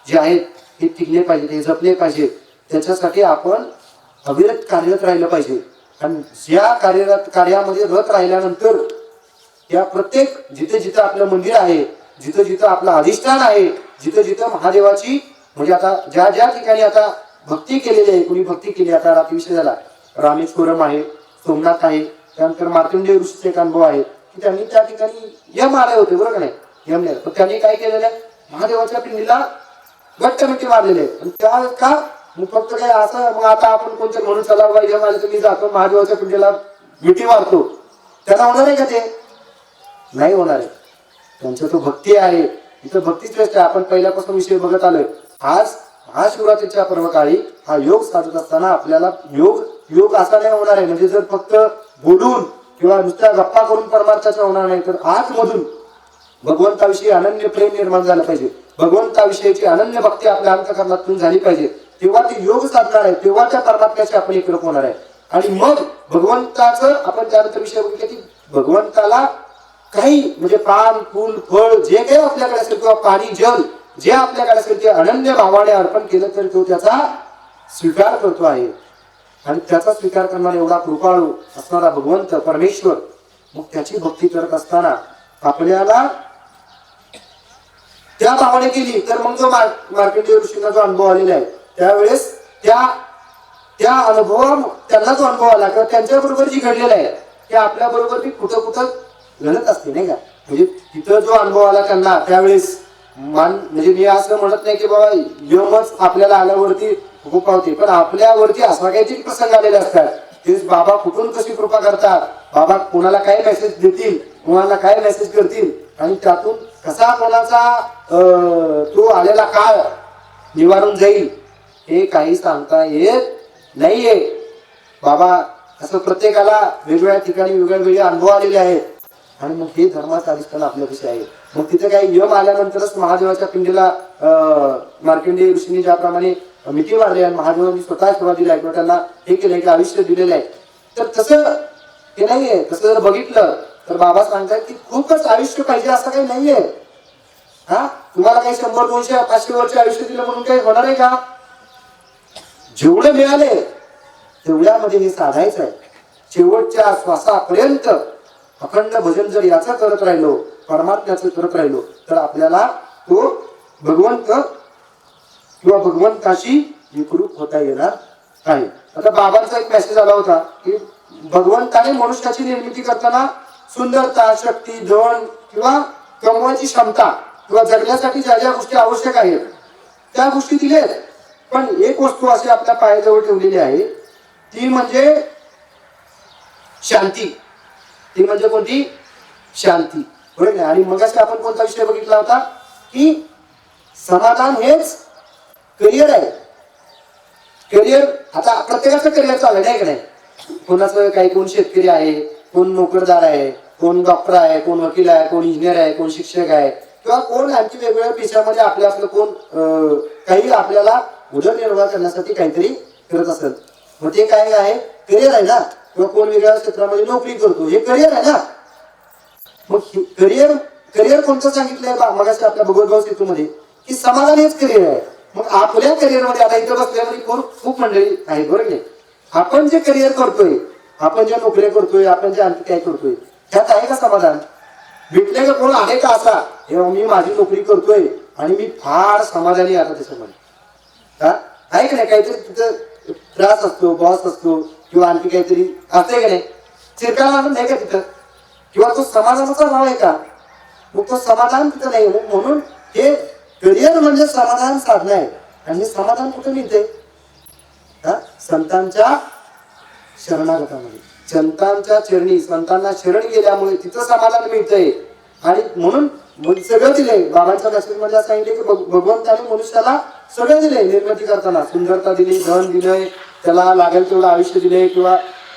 जे आहेत हे टिकले पाहिजे, हे जपले पाहिजे. त्याच्यासाठी आपण अविरत कार्यरत राहिलं पाहिजे. आणि ज्या कार्यामध्ये रत राहिल्यानंतर या प्रत्येक जिथे जिथे आपलं मंदिर आहे, जिथं जिथं आपलं अधिष्ठान आहे, जिथं जिथं महादेवाची म्हणजे आता ज्या ज्या ठिकाणी आता भक्ती केलेली आहे, कुणी भक्ती केली, आता रात्रीविषय झाला, रामेश्वरम आहे, सोमनाथ आहे, त्यानंतर मार्कंडेय ऋषीचे एक अनुभव आहे की त्यांनी त्या ठिकाणी यम आले होते, बरोबर का नाही, यम नाही, पण त्यांनी काय केलेलं आहे, महादेवाच्या पिंडीला घट्ट मिठी मारलेले आहे. आणि त्या का मग फक्त काय असं मग आता आपण कोणतं म्हणून चला बाबा यम आले तर मी जातो महादेवाच्या पिंडीला मिठी मारतो, त्यांना होणार आहे का? ते नाही होणार आहे. त्यांचा तो भक्ती आहे, इथं भक्ती श्रेष्ठ आहे. आपण पहिल्यापासून विषय बघत आलोय. आज महाशिवरात्रीच्या पर्वकाळी हा योग साधत असताना आपल्याला योग असा नाही होणार आहे म्हणजे जर फक्त बोलून किंवा नुसत्या गप्पा करून परमार्थाचा होणार नाही, तर आतमधून भगवंताविषयी अनन्य प्रेम निर्माण झालं पाहिजे, भगवंताविषयीची अनन्य भक्ती आपल्या अंतःकरणातून झाली पाहिजे. तेव्हा ते योग साधणार आहे, तेव्हा त्या परमात्म्याशी आपण एकरूप होणार आहे. आणि मग भगवंताचं आपण त्यानंतर विषय बघितला की भगवंताला काही म्हणजे पान फूल फळ जे काही आपल्याकडे असेल किंवा पाणी जल जे आपल्याकडे असेल ते अनन्य भावाने अर्पण केलं तर तो त्याचा स्वीकार करतो आहे. आणि त्याचा स्वीकार करणारा एवढा कृपाळू असणारा भगवंत परमेश्वर, मग त्याची भक्ती करत असताना आपल्याला त्या भावाने केली तर मग जो मार्कंडेय ऋषींना जो अनुभव आलेला आहे त्यावेळेस त्या अनुभव त्यांना जो अनुभव आला किंवा त्यांच्या बरोबर जी घडलेला आहे ते आपल्या बरोबर ती कुठं कुठं घडत असते नाही का. म्हणजे तिथं जो अनुभव आला त्यांना त्यावेळेस म्हणजे मी असं म्हणत नाही की बाबा यमच आपल्याला आल्यावरती खूप पावते, पण आपल्यावरती असा काहीतरी प्रसंग आलेले असतात. ते बाबा कुठून कशी कृपा करतात, बाबा कोणाला काय मेसेज देतील, कोणाला काय मेसेज करतील आणि त्यातून कसा कोणाचा तो आलेला काळ निवारून जाईल हे काही सांगता येत नाहीये. बाबा असं प्रत्येकाला वेगवेगळ्या ठिकाणी वेगवेगळे अनुभव आलेले आहेत. आणि मग हे धर्माचं अधिष्ठान आपल्यापाशी आहे. मग तिथे काही यम आल्यानंतरच महादेवाच्या पिंडीला मार्कंडेय ऋषींनी ज्याप्रमाणे मिठी मारली आणि महादेवांनी स्वतः सेवा दिली आहे किंवा त्यांना हे केलंय की आयुष्य दिलेलं आहे, तर तसं हे नाहीये. तसं जर बघितलं तर बाबा सांगतात की खूपच आयुष्य पाहिजे असं काही नाहीये. हा तुम्हाला काही 100, 200, 500 वर्ष आयुष्य दिलं म्हणून काही होणार आहे का? जेवढे मिळाले तेवढ्यामध्ये हे साधायचं आहे. शेवटच्या श्वासापर्यंत अखंड भजन जर याचं करत राहिलो, परमात्म्याचं करत राहिलो, तर आपल्याला तो भगवंत किंवा भगवंताशी एकरूप होता येणार आहे. आता बाबांचा एक मेसेज आला होता की भगवंताने मनुष्याची निर्मिती करताना सुंदरता, शक्ती, धन किंवा कमवायची क्षमता किंवा जगण्यासाठी ज्या ज्या गोष्टी आवश्यक आहेत त्या गोष्टी दिल्यात. पण एक वस्तू अशी आपल्या पायाजवळ ठेवलेली आहे, ती म्हणजे शांती. ती म्हणजे कोणती? शांती, बरोबर. आणि मग आपण कोणता विषय बघितला होता की समाधान हेच करिअर आहे. करिअर आता प्रत्येकाचं करिअर चालू नाही का नाही. कोणाचं काही, कोण शेतकरी आहे, कोण नोकरदार आहे, कोण डॉक्टर आहे, कोण वकील आहे, कोण इंजिनियर आहे, कोण शिक्षक आहे किंवा कोण आणखी वेगवेगळ्या पेशामध्ये आपलं कोण काही आपल्याला उदरनिर्वाह करण्यासाठी काहीतरी करत असेल. मग ते काय आहे? करिअर आहे ना. किंवा कोण वेगळ्या क्षेत्रामध्ये नोकरी करतो, हे करिअर आहे ना. मग करिअर कोणतं सांगितलंय मग आपल्या भगवद्गीता सेतूमध्ये की समाधान हेच करिअर आहे. मग आपल्या करिअरमध्ये आता इथं बसल्यामध्ये खूप मंडळी आहे, बरोबर नाही. आपण जे करिअर करतोय, आपण ज्या नोकऱ्या करतोय, आपण जे आणखी काय करतोय, त्यात आहे का समाधान? भेटले का कोण आहे का असा मी माझी नोकरी करतोय आणि मी फार समाधानी आता त्याच्यामध्ये आहे का नाही? काहीतरी तिथं त्रास असतो, बॉस असतो किंवा आणखी काहीतरी असते का नाही? चिरकाला आनंद आहे का तिथं? किंवा तो समाधानाचा भाव आहे का? मग तो समाधान तिथं नाही. म्हणून हे करिअर म्हणजे समाधान साधन आहे. आणि हे समाधान कुठं मिळते? संतांच्या शरणागतामध्ये, संतांच्या चरणी, संतांना शरण गेल्यामुळे तिथं समाधान मिळतंय. आणि म्हणून सगळं दिलंय. बाबांच्या मेसेजमध्ये असं सांगितले की भगवंताने मनुष्याला सगळं दिलंय. निर्मिती करताना सुंदरता दिली, धन दिलंय, त्याला लागेल तेवढं आयुष्य दिलंय किंवा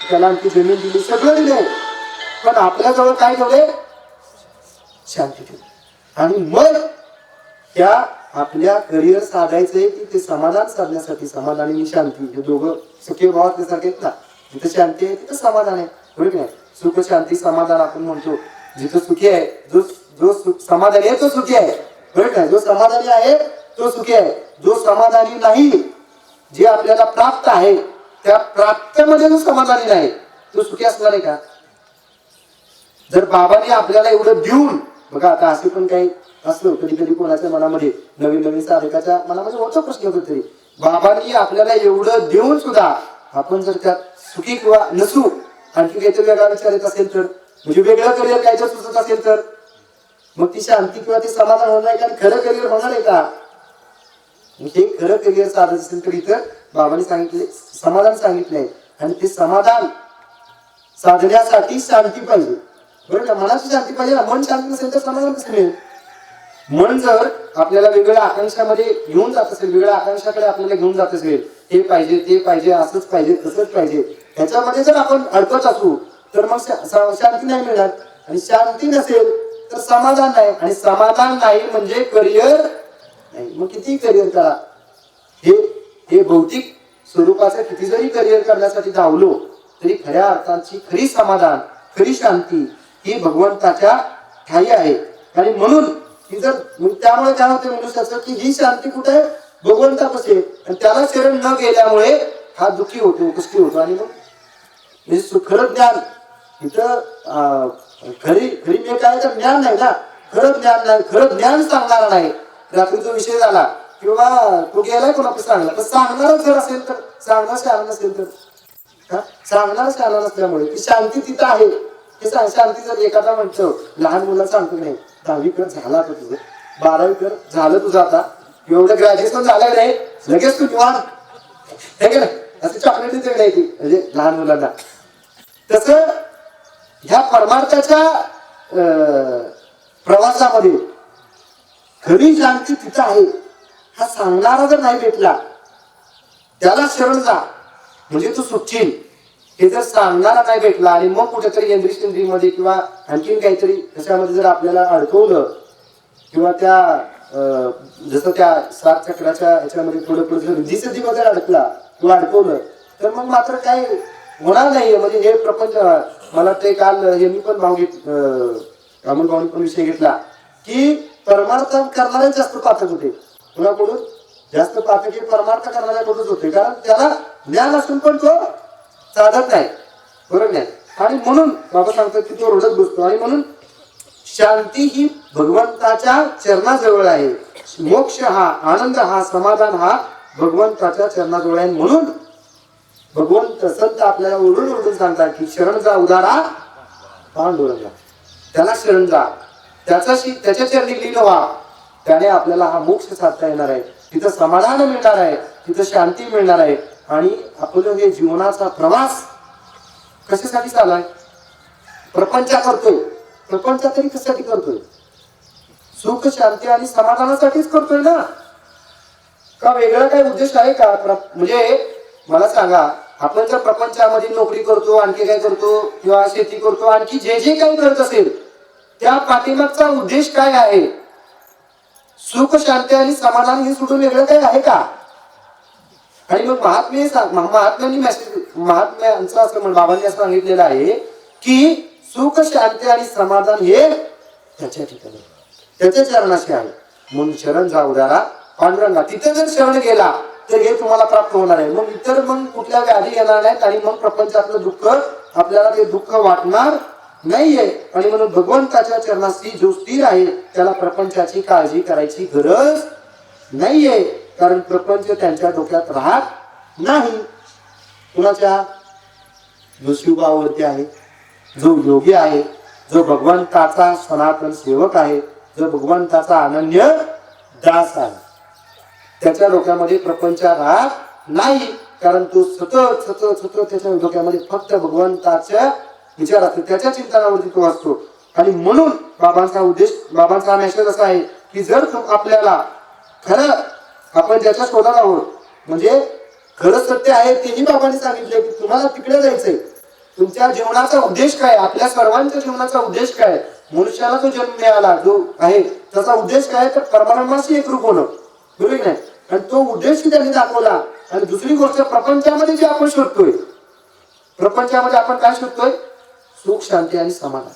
त्याला आणखी जमीन दिली, सगळं दिलंय. पण आपल्याजवळ काय ठेवलंय? शांती ठेवली. आणि मग त्या आपल्या करिअर साधायचंय की ते समाधान साधण्यासाठी, समाधान आणि शांती हे दोघं सुखी भावात सारखे आहेत ना. जिथं शांती आहे तिथं समाधान आहे, बरोबर नाही. सुख शांती समाधान आपण म्हणतो. जिथं सुखी आहे, जो समाधानी आहे तो सुखी आहे, बरोबर नाही. जो समाधानी आहे तो सुखी आहे. जो समाधानी नाही, जे आपल्याला प्राप्त आहे त्या प्राप्तमध्ये जो समाधानी नाही तो सुखी असणार आहे का? जर बाबांनी आपल्याला एवढं देऊन, बघा आता असे पण काही असलं कधी कधी कोणाच्या मनामध्ये, नवीन नवीन साधकाच्या मनामध्ये होतो प्रश्न तरी, बाबांनी आपल्याला एवढं देऊन सुद्धा आपण जर त्यात सुखी किंवा नसू, आणखी काहीतरी वेगळा विचार येत असेल तर, म्हणजे वेगळं करिअर काहीतरी सुचत असेल तर, मग ती शांती किंवा ते समाधान होणार आहे का? खरं करिअर होणार आहे का? हे खरं करिअर साधत असेल तर इथं बाबांनी सांगितले समाधान सांगितलंय, आणि ते समाधान साधण्यासाठी शांती पाहिजे. बरोबर का? मनाची शांती पाहिजे ना. मन शांत नसेल तर समाधान कसं मिळेल? मन जर आपल्याला वेगवेगळ्या आकांक्षामध्ये घेऊन जात असेल, वेगळ्या आकांक्षाकडे आपल्याला घेऊन जात असेल, हे पाहिजे ते पाहिजे, असंच पाहिजे तसंच पाहिजे, त्याच्यामध्ये जर आपण अडकत असू तर मग शांती नाही मिळणार. आणि शांती नसेल तर समाधान नाही, आणि समाधान नाही म्हणजे करिअर नाही. मग किती करिअर करा, हे भौतिक स्वरूपाचं किती जरी करिअर करण्यासाठी धावलो तरी खऱ्या अर्थाची खरी समाधान, खरी शांती ही भगवंताच्या ठाई आहे. आणि म्हणून ही जर त्यामुळे काय होते मनुष्याचं की ही शांती कुठे आहे? भगवंतापाशी. आणि त्याला शरण न गेल्यामुळे हा दुःखी होतो, कष्टी होतो. आणि मग खरं ज्ञान इथं खरी मी काय तर ज्ञान नाही ना, खरं ज्ञान नाही, खरं ज्ञान सांगणार नाही. रात्रीचा विषय झाला किंवा तो गेलाय कोणाकडे सांगला, तर सांगणारच जर असेल तर, सांगणार शाळा नसेल तर, सांगणार शाळा नसल्यामुळे ती शांती तिथं आहे. ते शांती जर एखादा म्हणतो, लहान मुलाला सांगतो नाही 10वी कर झाला आता तुझं, 12वी कर झालं तुझं, आता एवढं ग्रॅज्युएशन झालं नाही लगेच तू निवांत, हे का नाही, असं चॉकलेट द्यायची म्हणजे लहान मुलांना. तसं ह्या परमार्थाच्या प्रवासामध्ये खरी शांती तिथं आहे. हा सांगणारा जर नाही भेटला त्याला शरण जा म्हणजे तू सुटशील. हे जर सांगणारा नाही भेटला आणि मग कुठेतरी इंद्रिय किंवा आणखीन काहीतरी त्याच्यामध्ये जर आपल्याला अडकवलं, किंवा त्या जसं त्या 7 चक्राच्या याच्यामध्ये थोडं पुढे जर रिद्धिसिद्धीमध्ये अडकला किंवा अडकवलं तर मग मात्र काय होणार नाही. म्हणजे हे प्रपंच, मला ते काल हे मी पण अमोल भाऊनी पण विषय घेतला की परमार्थ करणारे जास्त पातक होते. कुणाकडून जास्त पातक हे परमार्थ करणाऱ्याकडूनच होते, कारण त्याला ज्ञान असून पण तो साधत नाही. बरोबर नाही? आणि म्हणून बाबा सांगतात की तो रडत बसतो. आणि म्हणून शांती ही भगवंताच्या चरणाजवळ आहे. मोक्ष हा, आनंद हा, समाधान हा भगवंताच्या चरणाजवळ आहे. म्हणून भगवंत संत आपल्याला ओरडून ओरडून सांगतात की शरण जा उदारा पांडुरंगा, त्याला शरण जा, त्याच्या चरणी लीन व्हा, त्याने आपल्याला हा मोक्ष साधता येणार आहे. तिथं समाधान मिळणार आहे, तिथं शांती मिळणार आहे. आणि आपलं हे जीवनाचा प्रवास कशासाठी चाललाय? प्रपंच करतोय, प्रपंच तरी कशासाठी करतोय? सुख शांती आणि समाधानासाठीच करतोय ना, का वेगळा काही उद्देश आहे का? म्हणजे मला सांगा, आपण जर प्रपंचामध्ये नोकरी करतो, आणखी काय करतो, किंवा शेती करतो, आणखी जे जे काही करत असेल त्या पाठीमागचा उद्देश काय आहे? सुख शांती आणि समाधान हे सोडून वेगळं काही आहे का? आणि मग महात्म्यांचं असं बाबांनी असं सांगितलेलं आहे की सुख शांती आणि समाधान हे त्याच्या ठिकाणी, त्याच्या चरणाशी आहे. म्हणून शरण जा उदारा पांडुरंगा, तिथे जर शरण गेला तर हे तुम्हाला प्राप्त होणार आहे. मग इतर मग कुठल्या व्याधी येणार नाहीत, आणि मग प्रपंचातलं दुःख आपल्याला ते दुःख वाटणार नाहीये. आणि म्हणून भगवंताच्या चरणाशी जो स्थिर आहे त्याला प्रपंचाची काळजी करायची गरज नाहीये, कारण प्रपंच त्यांच्या डोक्यात राहत नाही. कुणाच्या? जो शिवभावावरती आहे, जो योगी आहे, जो भगवंताचा सनातन सेवक आहे, जो भगवंताचा अनन्य दास आहे, त्याच्या डोक्यामध्ये प्रपंच राहत नाही. कारण तो सतत सतत सतत त्याच्या डोक्यामध्ये फक्त भगवंताच्या विचारात, त्याच्या चिंतनावरती तो असतो. आणि म्हणून बाबांचा मेसेज असा आहे की जर आपल्याला खरं आपण ज्याच्या शोधात आहोत, म्हणजे खरं सत्य आहे तेही बाबांनी सांगितले की तुम्हाला तिकडे जायचंय. तुमच्या जीवनाचा उद्देश काय? आपल्या सर्वांच्या जीवनाचा उद्देश काय? मनुष्याला जो जन्म मिळाला जो आहे त्याचा उद्देश काय? तर परमानंदाशी एकरूप होणं. बरोबर नाही? आणि तो उद्देश त्यांनी दाखवला. आणि दुसरी गोष्ट, प्रपंचामध्ये जे आपण शोधतोय, प्रपंचामध्ये आपण काय शोधतोय? सुख शांती आणि समाधान.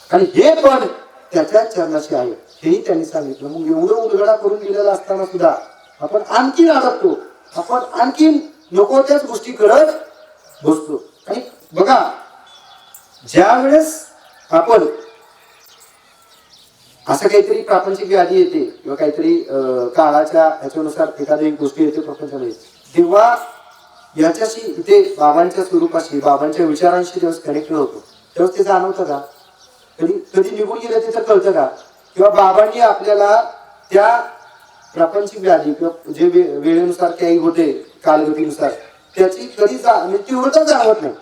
आणि हे पण त्याच्या चरणाशी आहे. हेही त्यांनी सांगितलं. मग एवढं उलगडा करून दिलेला असताना सुद्धा आपण आणखीन अडकतो, आपण आणखीन नको त्याच गोष्टी करत बसतो. आणि बघा, ज्या वेळेस आपण असं काहीतरी प्रापंचिक व्याधी येते किंवा काहीतरी काळाच्या ह्याच्यानुसार एखादी गोष्टी येते प्रपंचामध्ये, तेव्हा याच्याशी इथे बाबांच्या स्वरूपाशी, बाबांच्या विचारांशी जेव्हा कनेक्टेड होतो तेव्हा ते जाणवतं का? कधी कधी निघून गेलं ते तर कळतं का? किंवा बाबांनी आपल्याला त्या प्रापंचिक व्याधी किंवा जे वेळेनुसार काही होते कालगतीनुसार त्याची कधी म्हणजे तीव्रता जाणवत नाही.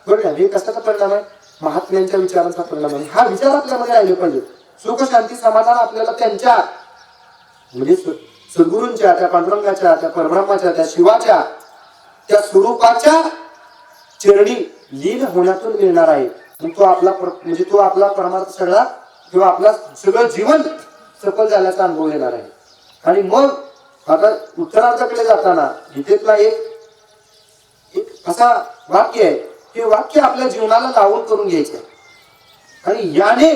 बरोबर, हे कशाचा परिणाम आहे? महात्म्यांच्या विचारांचा परिणाम आहे. हा विचार आपल्यामध्ये राहिले पाहिजे. सुख शांती समाधान आपल्याला त्यांच्या म्हणजे सद्गुरूंच्या, त्या पांडुरंगाच्या, त्या परब्रह्माच्या, त्या शिवाच्या, त्या स्वरूपाच्या चरणी लीन होण्यातून मिळणार आहे. मग तो आपला म्हणजे तो आपला परमार्थ सगळा किंवा आपला सगळं जीवन सफल झाल्याचा अनुभव येणार आहे. आणि मग आता उत्तरार्धाकडे जाताना गीतेतला एक असा वाक्य आहे, ते वाक्य आपल्या जीवनाला लावून करून घ्यायचं आणि याने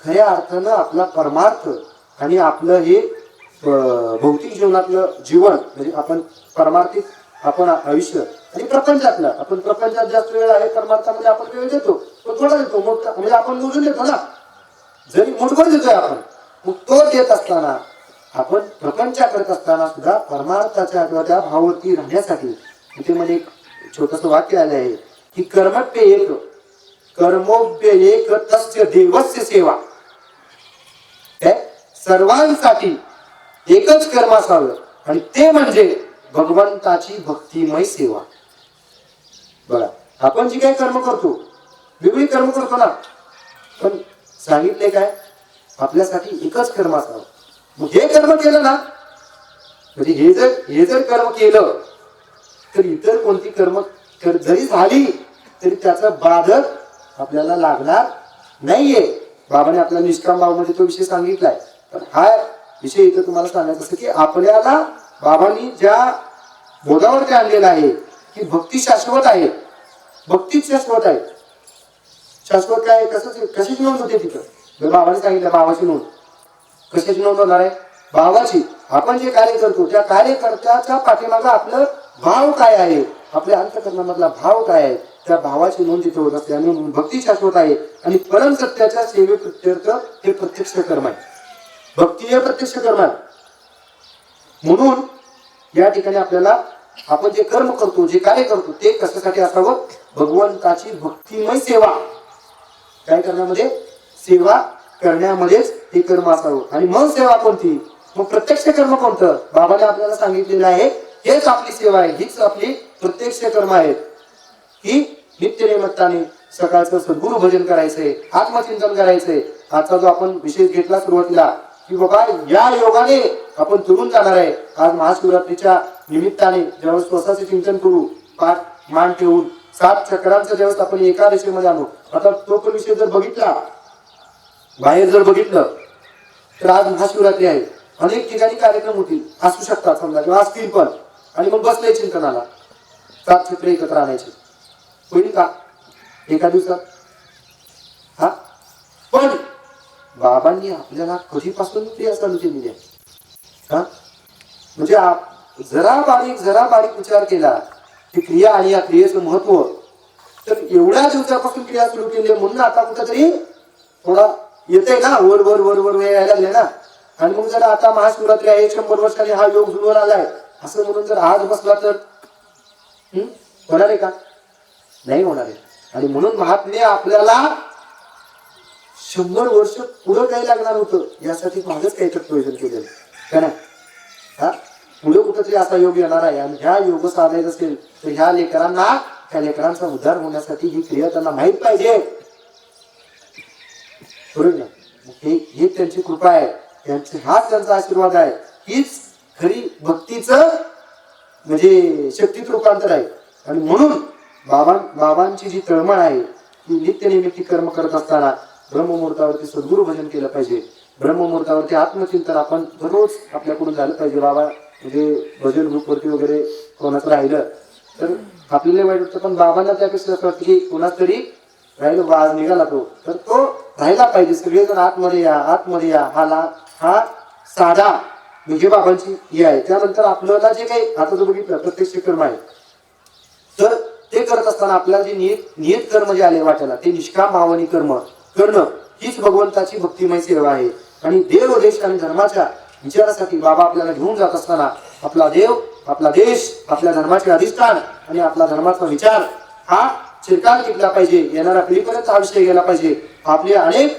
खऱ्या अर्थानं आपला परमार्थ आणि आपलं हे भौतिक जीवनातलं जीवन म्हणजे आपण परमार्थिक आपण आयुष्य आणि प्रपंचातलं, आपण प्रपंचात जास्त वेळ आहे, परमार्थामध्ये आपण वेळ देतो, तो थोडा देतो, मोठा म्हणजे आपण मोजून देतो ना, जरी मुठभर देतोय आपण. मग तो देत असताना आपण प्रपंच करत असताना सुद्धा परमार्थाच्या किंवा त्या भाववरती राहण्यासाठी त्यामध्ये एक छोटस वाक्य आलं आहे की कर्मप्य एक कर्मोप्य एक तस्य देवस्य सेवा. सर्वांसाठी एकच कर्म असावं आणि ते म्हणजे भगवंताची भक्तिमय सेवा. बघा, आपण जी काही कर्म करतो वेगळी कर्म करतो ना, पण सांगितले काय? आपल्यासाठी एकच कर्म असावं. मग हे कर्म केलं ना, म्हणजे हे जर कर्म केलं तर इतर कोणती कर्म जरी झाली तरी त्याचा बाधक आपल्याला लागणार नाहीये. बाबाने आपल्या निष्काम भावमध्ये तो विषय सांगितलाय. पण हा विषय इथं तुम्हाला सांगायचं असं की आपल्याला बाबांनी ज्या बोधावरती आणलेला आहे की भक्ती शाश्वत आहे, भक्तीच शाश्वत आहे. शाश्वत काय? कशाची नोंद होते तिथं? बाबाने सांगितलं भावाची नोंद. कशाची नोंद होणार आहे? भावाची. आपण जे कार्य करतो त्या कार्यकर्त्याच्या पाठीमागं आपलं भाव काय आहे, आपल्या अंतःकरणामधला भाव काय आहे, त्या भावाची नोंद तिथे होत असते. आणि भक्ती शाश्वत आहे आणि परम सत्याच्या सेवेप्रित्यर्थ हे प्रत्यक्ष कर्म आहे. भक्ती हे प्रत्यक्ष कर्म आहे. म्हणून या ठिकाणी आपल्याला आपण जे कर्म करतो, जे कार्य करतो ते कशासाठी असावं? भगवंताची भक्तिमय सेवा. काय करण्यामध्ये? सेवा करण्यामध्येच हे कर्म असावं. आणि मग सेवा कोणती? मग प्रत्यक्ष कर्म कोणतं? बाबाने आपल्याला सांगितलेलं आहे हेच आपली सेवा आहे, हीच आपली प्रत्यक्ष कर्म आहेत की नित्यनिमित्ताने सकाळचं सद्गुरु भजन करायचंय, आत्मचिंतन करायचंय. आजचा जो आपण विषय घेतला सुरुवातीला की बाबा या योगाने आपण तुरून जाणार आहे. आज महाशिवरात्रीच्या निमित्ताने ज्यावेळेस स्वतःचे चिंतन करू, पाठ मान ठेवून 7 चक्रांचं ज्यावेळेस आपण एका रेषेमध्ये आणू. आता तो पण विषय जर बघितला, बाहेर जर बघितलं तर आज महाशिवरात्री आहे, अनेक ठिकाणी कार्यक्रम होतील, असू शकतात समजा किंवा असतील पण. आणि मग बसले चिंतनाला 7 चक्र एकत्र आणायचे, होईल का एका दिवसात? हा, पण बाबांनी आपल्याला कधीपासून क्रिया चालू केलेली आहे. हा, म्हणजे जरा बारीक विचार केला की क्रिया आणि या क्रियेचं महत्व, तर एवढ्या दिवसापासून क्रिया सुरू केली म्हणून आता कुठेतरी थोडा येते ना, वर वर वर वर यायला लागले ना. आणि मग जर आता महाशिवरात्री आहे, 100 वर्षांनी हा योग जुळून आलाय असं म्हणून जर आज बसला तर होणार आहे का? नाही होणार आहे. आणि म्हणून महात्मे आपल्याला 100 वर्ष पुढं काही लागणार होतं यासाठी मागच काहीतरी प्रयोजन केलेलं का नाही? हा, पुढे कुठेतरी असा योग येणार आहे आणि ह्या योग साधायचा असेल तर ह्या लेकरांना, त्या लेकरांचा उद्धार होण्यासाठी ही क्रिया त्यांना माहित पाहिजे. बरोबर ना? हे त्यांची कृपा आहे, हाच त्यांचा आशीर्वाद आहे. हीच खरी भक्तीचं म्हणजे शक्तीत रूपांतर आहे. आणि म्हणून बाबांची जी तळमळ आहे की नित्यनिमित्ती कर्म करत असताना ब्रह्ममुहूर्तावरती सद्गुरु भजन केलं पाहिजे, ब्रह्ममुहूर्तावरती आत्मचिंतन आपण दररोज आपल्याकडून झालं पाहिजे. बाबा म्हणजे भजन ग्रुपवरती वगैरे कोणाचं राहिलं तर आपल्याला वाईट वाटतं, पण बाबांना त्यापेक्षा असं वाटतं की कोणाच तरी राहिलं, आज निघाला तो, तर तो राहिला पाहिजे. सगळेजण आतमध्ये या, आतमध्ये या. हा साधा म्हणजे बाबांची हे आहे. त्यानंतर आपल्याला जे काही आता जो बघितलं प्रत्यक्ष कर्म आहे, तर ते करत असताना आपल्याला जे नियत कर्म जे आले वाट्याला, ते निष्काम भावानी कर्म करणं हीच भगवंताची भक्तिमय सेवा आहे. आणि देव, देश आणि धर्माच्या विचारासाठी बाबा आपल्याला घेऊन जात असताना आपला देव, आपला देश, आपल्या धर्माचे अधिष्ठान आणि आपला धर्माचा विचार हा चिरकाल टिकला पाहिजे. येणाऱ्या पिढीपर्यंत हा विषय गेला पाहिजे. आपले अनेक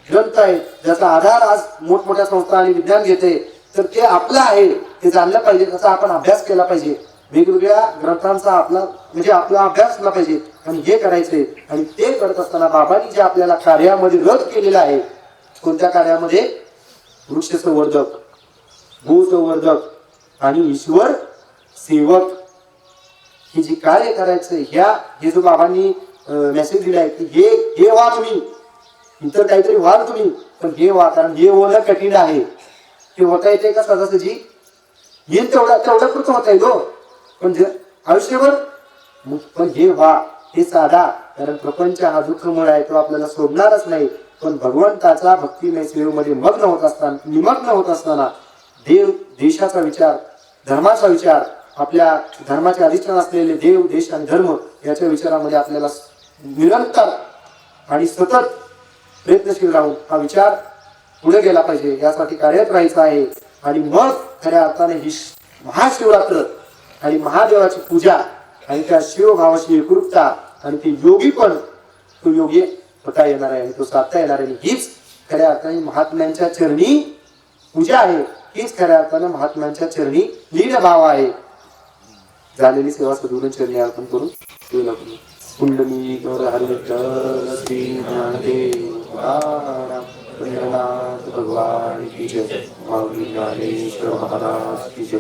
ग्रंथ आहेत ज्याचा आधार आज मोठमोठ्या संस्था आणि विज्ञान घेते, तर ते आपलं आहे, ते जाणलं पाहिजे. त्याचा आपण अभ्यास केला पाहिजे. वेगवेगळ्या ग्रंथांचा आपला अभ्यास केला पाहिजे आणि हे करायचंय. आणि ते करत असताना बाबांनी जे आपल्याला कार्यामध्ये रथ केलेला आहे, कोणत्या कार्यामध्ये? वृक्ष संवर्धक, भू संवर्धक आणि ईश्वर सेवक हे जे कार्य करायचंय, हे जो बाबांनी मेसेज दिलाय की हे व्हा तुम्ही, इतर काहीतरी व्हा तुम्ही, पण हे व्हा. कारण हे होणं कठीण आहे. ते होता येते का सहजासहजी? येईल तेवढ्या पुरतं होता येतो, पण आयुष्यभर पण हे व्हा, हे साधा. कारण प्रपंच हा दुःखमय आहे, तो आपल्याला सोडणारच नाही. पण भगवंताचा भक्तिमय सेवेमध्ये निमग्न होत असताना देव, देशाचा विचार, धर्माचा विचार, आपल्या धर्माचे अधिष्ठान असलेले देव, देश आणि धर्म याच्या विचारामध्ये आपल्याला निरंतर आणि सतत प्रयत्नशील राहून हा विचार पुढे गेला पाहिजे. यासाठी कार्यरत राहायचं आहे. आणि मग खऱ्या अर्थाने ही महाशिवरात्र आणि महादेवाची पूजा आणि त्या शिवभावाची एकरूपता आणि ती योगी पण तो योगी होता येणार आहे आणि तो साधता येणार आहे. हीच खऱ्या अर्थाने महात्म्यांच्या चरणी पूजा आहे. हीच खऱ्या अर्थाने महात्म्यांच्या चरणी लीन भाव आहे. झालेली सेवा सद्गुरू चरणी अर्पण करून कुंडली हरिविठ्ठल श्री ज्ञानदेव भगवान की जय. महाराज की जय.